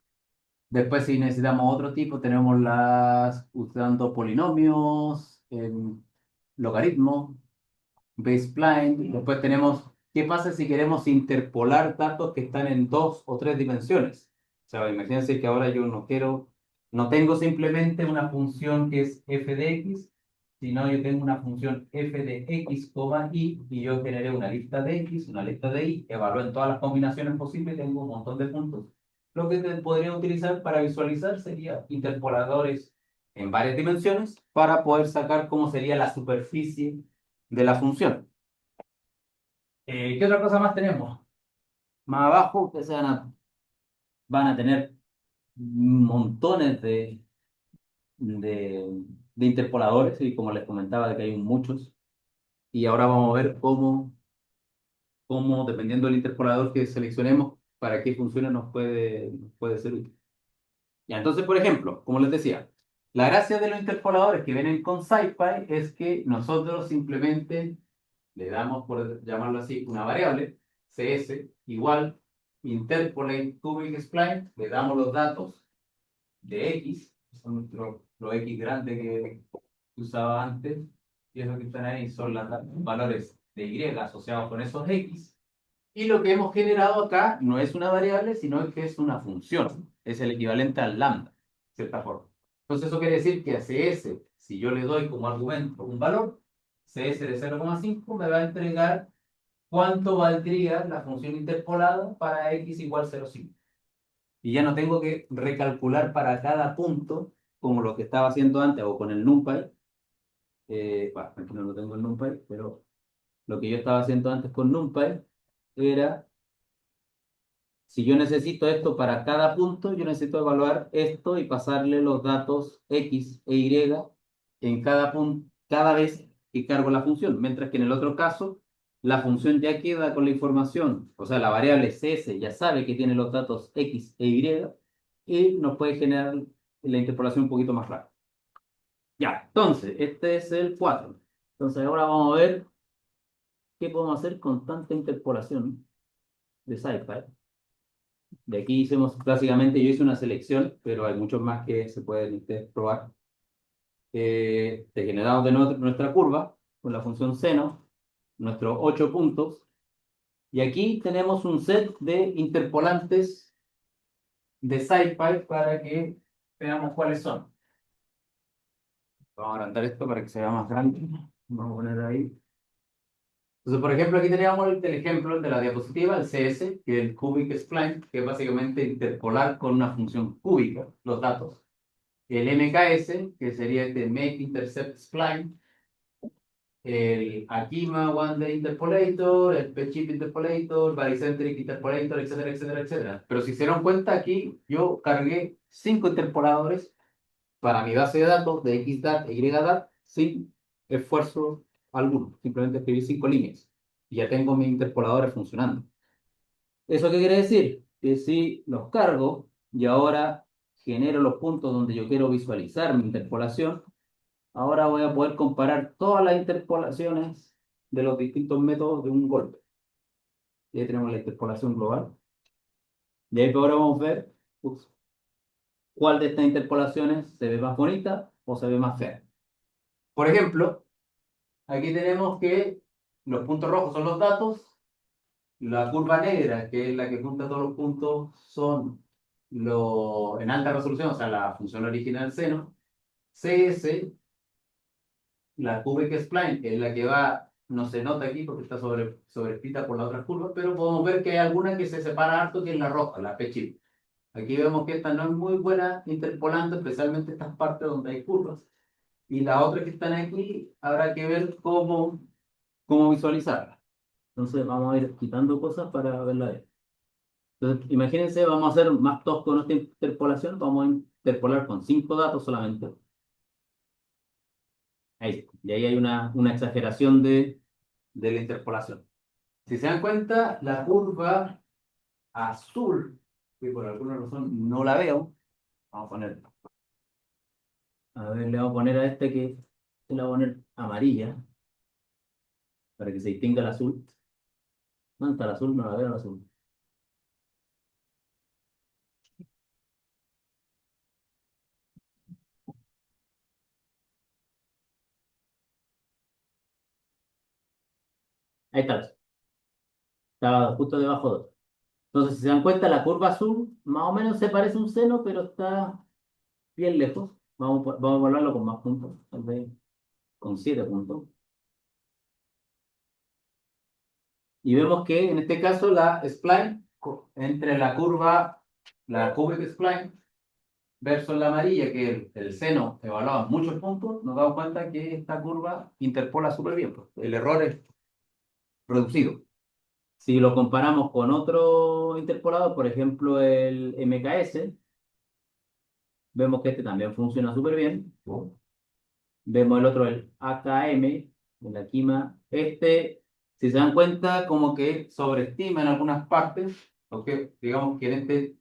Después, si necesitamos otro tipo, tenemos las usando polinomios, logaritmos, base-spline. Después tenemos, ¿qué pasa si queremos interpolar datos que están en dos o tres dimensiones? O sea, imagínense que ahora yo no tengo simplemente una función que es f de x, sino yo tengo una función f de x, y yo generé una lista de x, una lista de y, evalué en todas las combinaciones posibles y tengo un montón de puntos. Lo que podría utilizar para visualizar sería interpoladores en varias dimensiones para poder sacar cómo sería la superficie de la función. ¿Qué otra cosa más tenemos? Más abajo ustedes van a tener montones de, de interpoladores y como les comentaba de que hay muchos. Y ahora vamos a ver cómo dependiendo del interpolador que seleccionemos, para qué funciones nos puede ser útil. Ya, entonces, por ejemplo, como les decía, la gracia de los interpoladores que vienen con SciPy es que nosotros simplemente le damos, por llamarlo así, una variable, cs, igual, interpolate cubic spline, le damos los datos de x, son los x grandes que usaba antes, y esos que están ahí son los valores de y asociados con esos x, y lo que hemos generado acá no es una variable, sino que es una función. Es el equivalente al lambda, de cierta forma. Entonces eso quiere decir que a CS, si yo le doy como argumento un valor, CS de 0,5 me va a entregar cuánto valdría la función interpolada para x igual 0,5. Y ya no tengo que recalcular para cada punto, como lo que estaba haciendo antes, o con el NumPy. Bueno, aquí no lo tengo el NumPy, pero lo que yo estaba haciendo antes con NumPy era si yo necesito esto para cada punto, yo necesito evaluar esto y pasarle los datos X e Y en cada punto, cada vez que cargo la función. Mientras que en el otro caso, la función ya queda con la información, o sea, la variable CS ya sabe que tiene los datos X e Y nos puede generar la interpolación un poquito más rápido. Ya, entonces, este es el 4. Entonces, ahora vamos a ver qué podemos hacer con tanta interpolación de SciPy. De aquí hicimos, básicamente yo hice una selección, pero hay muchos más que se pueden ustedes probar. Generamos de nuevo nuestra curva con la función seno, nuestros 8 puntos, y aquí tenemos un set de interpolantes de SciPy para que veamos cuáles son. Vamos a agrandar esto para que se vea más grande. Vamos a poner ahí. Entonces, por ejemplo, aquí teníamos el ejemplo de la diapositiva, el CS, que es el Cubic Spline, que es básicamente interpolar con una función cúbica los datos. El MKS, que sería este Make Intercept Spline, el Akima One Day Interpolator, el PChip Interpolator, Barycentric Interpolator, etcétera, etcétera, etcétera. Pero si se dieron cuenta, aquí yo cargué 5 interpoladores para mi base de datos de XDAT e YDAT sin esfuerzo alguno. Simplemente escribí 5 líneas y ya tengo mis interpoladores funcionando. ¿Eso qué quiere decir? Que si los cargo y ahora genero los puntos donde yo quiero visualizar mi interpolación, ahora voy a poder comparar todas las interpolaciones de los distintos métodos de un golpe. Y ahí tenemos la interpolación global. Y ahí ahora vamos a ver ups, cuál de estas interpolaciones se ve más bonita o se ve más fea. Por ejemplo, aquí tenemos que los puntos rojos son los datos, la curva negra, que es la que junta todos los puntos, son en alta resolución, o sea, la función original del seno. CS, la cubic spline, que es la que va, no se nota aquí porque está sobrescrita por la otra curva, pero podemos ver que hay alguna que se separa harto, que es la roja, la P-chip. Aquí vemos que esta no es muy buena interpolando, especialmente estas partes donde hay curvas. Y las otras que están aquí, habrá que ver cómo visualizarlas. Entonces vamos a ir quitando cosas para verla bien. Entonces, imagínense, vamos a hacer más tosco con esta interpolación, vamos a interpolar con 5 datos solamente. Ahí, y ahí hay una exageración de la interpolación. Si se dan cuenta, la curva azul, que por alguna razón no la veo, vamos a poner, a ver, le vamos a poner a este que se la voy a poner amarilla, para que se distinga el azul. ¿Dónde está el azul? No la veo el azul. Ahí está el azul. Estaba justo debajo de otro. Entonces, si se dan cuenta, la curva azul más o menos se parece a un seno, pero está bien lejos. Vamos a volarlo con más puntos, tal vez con 7 puntos. Y vemos que en este caso la spline, entre la cubic spline versus la amarilla, que es el seno evaluado en muchos puntos, nos damos cuenta que esta curva interpola súper bien, pues. El error es reducido. Si lo comparamos con otro interpolador, por ejemplo el MKS, vemos que este también funciona súper bien. Vemos el otro, el AKM, de la Kima. Este, si se dan cuenta, como que sobreestima en algunas partes, porque digamos que en este,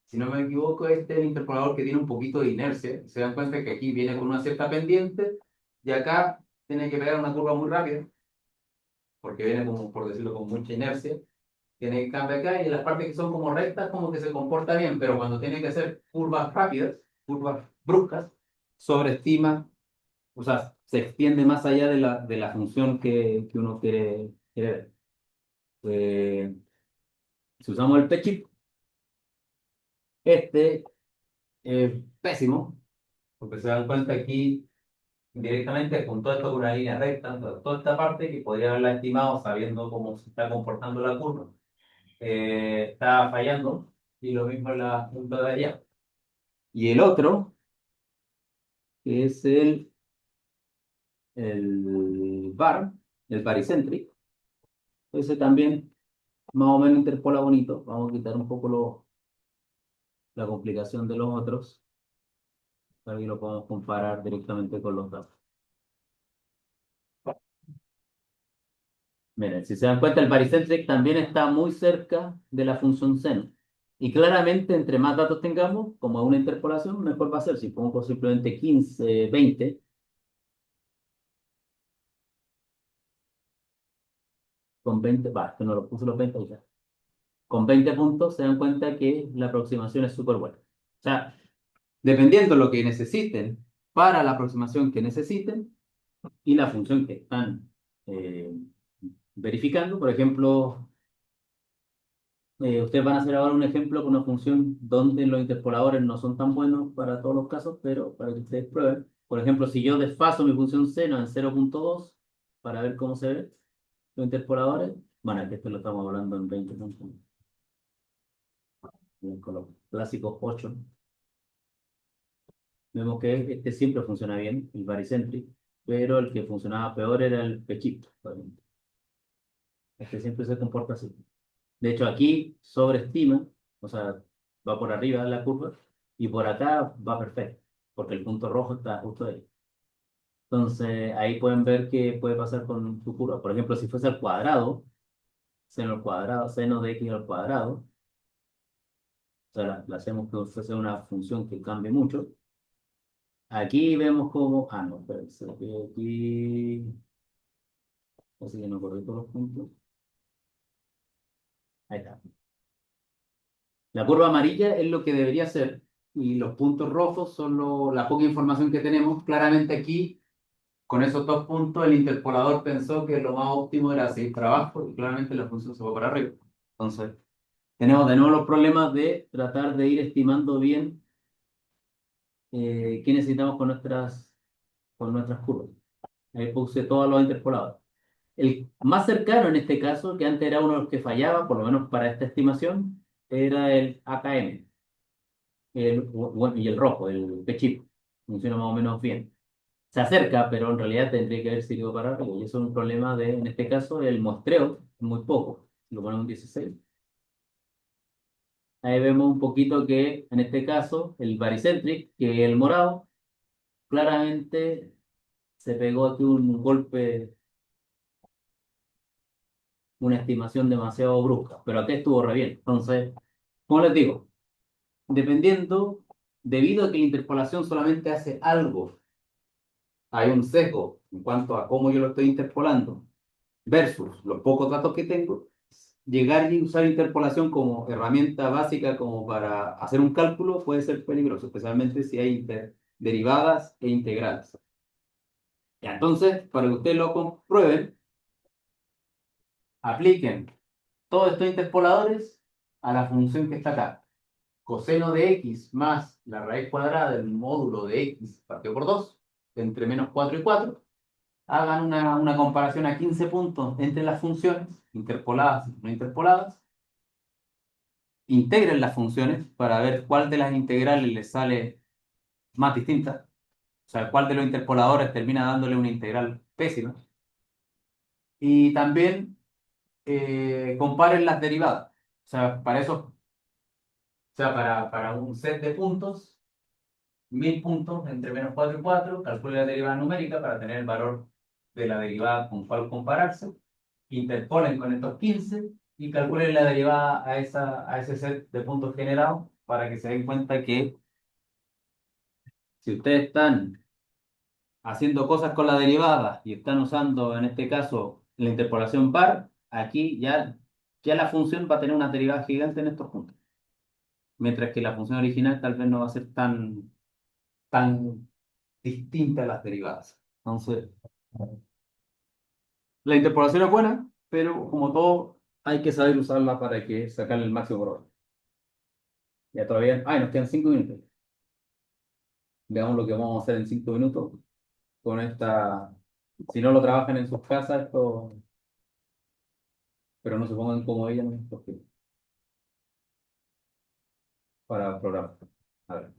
si no me equivoco, este es el interpolador que tiene un poquito de inercia. Se dan cuenta que aquí viene con una cierta pendiente y acá tiene que pegar una curva muy rápida, porque viene como, por decirlo, con mucha inercia. Tiene que cambiar acá y en las partes que son como rectas, como que se comporta bien, pero cuando tiene que hacer curvas rápidas, curvas bruscas, sobreestima, o sea, se extiende más allá de la función que uno quiere ver. Eh, si usamos el P-chip, este es pésimo, porque se dan cuenta aquí directamente con todo esto con una línea recta, toda esta parte que podría haberla estimado sabiendo cómo se está comportando la curva, está fallando, y lo mismo en la punta de allá. Y el otro, que es el bar, el baricentric, ese también más o menos interpola bonito. Vamos a quitar un poco la complicación de los otros para que lo podamos comparar directamente con los datos. Miren, si se dan cuenta, el baricentric también está muy cerca de la función seno. Y claramente, entre más datos tengamos, como es una interpolación, mejor va a ser. Si pongo simplemente 15, 20, con 20, va, esto no lo puse los 20 ya. Con 20 puntos se dan cuenta que la aproximación es súper buena. O sea, dependiendo de lo que necesiten para la aproximación que necesiten y la función que están eh, verificando, por ejemplo, ustedes van a hacer ahora un ejemplo con una función donde los interpoladores no son tan buenos para todos los casos, pero para que ustedes prueben. Por ejemplo, si yo desfaso mi función seno en 0.2 para ver cómo se ven los interpoladores, bueno, aquí esto lo estamos hablando en 20 puntos, con los clásicos 8. Vemos que este siempre funciona bien, el Baricentric, pero el que funcionaba peor era el Pechito. Este siempre se comporta así. De hecho, aquí sobreestima, o sea, va por arriba de la curva, y por acá va perfecto, porque el punto rojo está justo ahí. Entonces, ahí pueden ver qué puede pasar con su curva. Por ejemplo, si fuese al cuadrado, seno al cuadrado, seno de x al cuadrado, o sea, la hacemos que fuese una función que cambie mucho. Aquí vemos cómo, no, espérense, aquí, así que no corrí todos los puntos. Ahí está. La curva amarilla es lo que debería ser y los puntos rojos son la poca información que tenemos. Claramente aquí, con esos dos puntos, el interpolador pensó que lo más óptimo era seguir para abajo y claramente la función se fue para arriba. Entonces, tenemos de nuevo los problemas de tratar de ir estimando bien qué necesitamos con nuestras curvas. Ahí puse todos los interpoladores. El más cercano en este caso, que antes era uno de los que fallaba, por lo menos para esta estimación, era el AKM. Bueno, y el rojo, el P-chip, funciona más o menos bien. Se acerca, pero en realidad tendría que haber sido para arriba. Y eso es un problema en este caso, el muestreo, es muy poco. Lo ponemos en 16. Ahí vemos un poquito que, en este caso, el baricentric, que es el morado, claramente se pegó aquí un golpe, una estimación demasiado brusca. Pero aquí estuvo re bien. Entonces, como les digo, dependiendo, debido a que la interpolación solamente hace algo, hay un sesgo en cuanto a cómo yo lo estoy interpolando versus los pocos datos que tengo, llegar y usar interpolación como herramienta básica como para hacer un cálculo puede ser peligroso, especialmente si hay derivadas e integrales. Ya, entonces, para que ustedes lo comprueben, apliquen todos estos interpoladores a la función que está acá. Coseno de x más la raíz cuadrada del módulo de x partido por 2 entre menos 4 y 4. Hagan una comparación a 15 puntos entre las funciones, interpoladas y no interpoladas. Integren las funciones para ver cuál de las integrales les sale más distinta. O sea, cuál de los interpoladores termina dándole una integral pésima. Y también comparen las derivadas. O sea, para eso, o sea, para un set de puntos, 1000 puntos entre menos 4 y 4, calcule la derivada numérica para tener el valor de la derivada con cuál compararse. Interpolen con estos 15 y calculen la derivada a ese set de puntos generados para que se den cuenta que si ustedes están haciendo cosas con la derivada y están usando en este caso la interpolación par, aquí ya la función va a tener una derivada gigante en estos puntos. Mientras que la función original tal vez no va a ser tan distinta a las derivadas. Entonces, la interpolación es buena, pero como todo, hay que saber usarla para que sacarle el máximo provecho. Ya todavía. Ay, nos quedan 5 minutos. Veamos lo que vamos a hacer en 5 minutos con esta. Si no lo trabajan en sus casas, esto. Pero no se pongan como ella, ¿no? Porque para programar. A ver.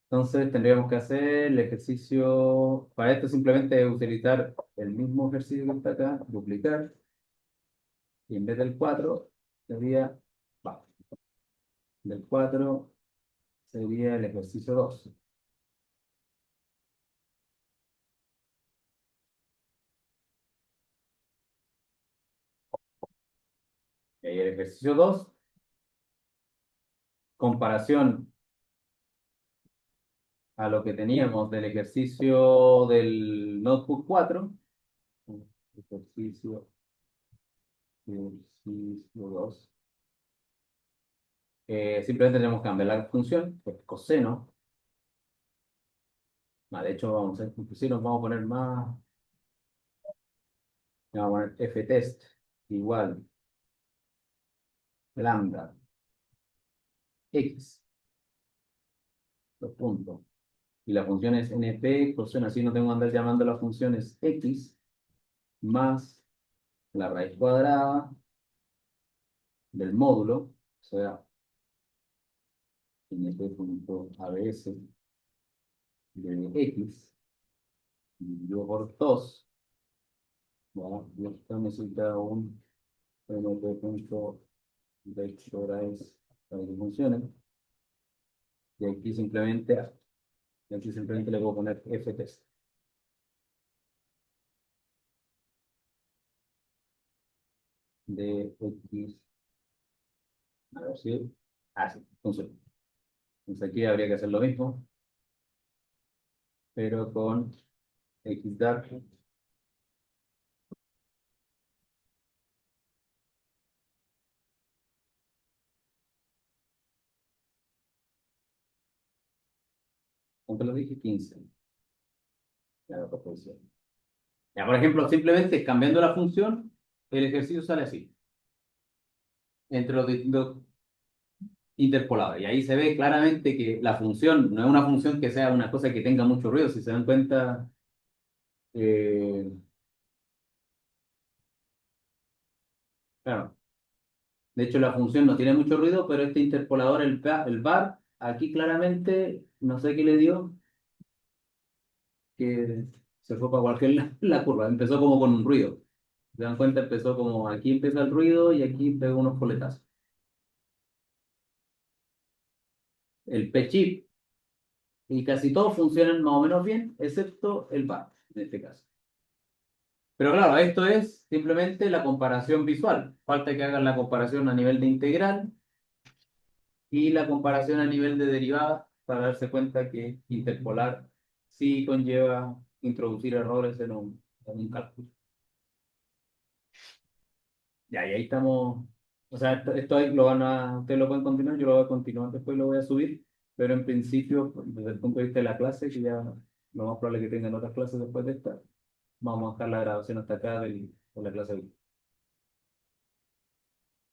Entonces tendríamos que hacer el ejercicio. Para esto simplemente utilizar el mismo ejercicio que está acá, duplicar. Y en vez del 4 sería. Va. Del 4 sería el ejercicio 2. Y ahí el ejercicio 2, comparación a lo que teníamos del ejercicio del Notebook 4. Ejercicio, ejercicio 2. Simplemente tenemos que cambiar la función, que es coseno. De hecho, inclusive nos vamos a poner más. Vamos a poner ftest igual lambda x, dos puntos. Y la función es np coseno, así no tengo que andar llamando las funciones x más la raíz cuadrada del módulo, o sea, np.abs de x, dividido por 2. Bueno, y esto necesita un np.vectorize para que funcione. Y aquí simplemente le voy a poner ftest de x. A ver si. Sí, funciona. Entonces aquí habría que hacer lo mismo. pero con X dark. ¿Cuánto lo dije? 15. La proporción. Ya, por ejemplo, simplemente cambiando la función, el ejercicio sale así, entre los distintos interpolados. Y ahí se ve claramente que la función no es una función que sea una cosa que tenga mucho ruido. Si se dan cuenta, eh, claro, de hecho la función no tiene mucho ruido, pero este interpolador, el var, aquí claramente, no sé qué le dio, que se fue para cualquier la curva. Empezó como con un ruido. Se dan cuenta, empezó como aquí empieza el ruido y aquí pegó unos coletazos. El P-chip y casi todos funcionan más o menos bien, excepto el bar, en este caso. Pero claro, esto es simplemente la comparación visual. Falta que hagan la comparación a nivel de integral y la comparación a nivel de derivada para darse cuenta que interpolar sí conlleva introducir errores en un cálculo. Ya, y ahí estamos. O sea, esto ahí lo van a, ustedes lo pueden continuar, yo lo voy a continuar después lo voy a subir, pero en principio, desde el punto de vista de la clase, que ya lo más probable es que tengan otras clases después de esta, vamos a dejar la grabación hasta acá de la clase de hoy.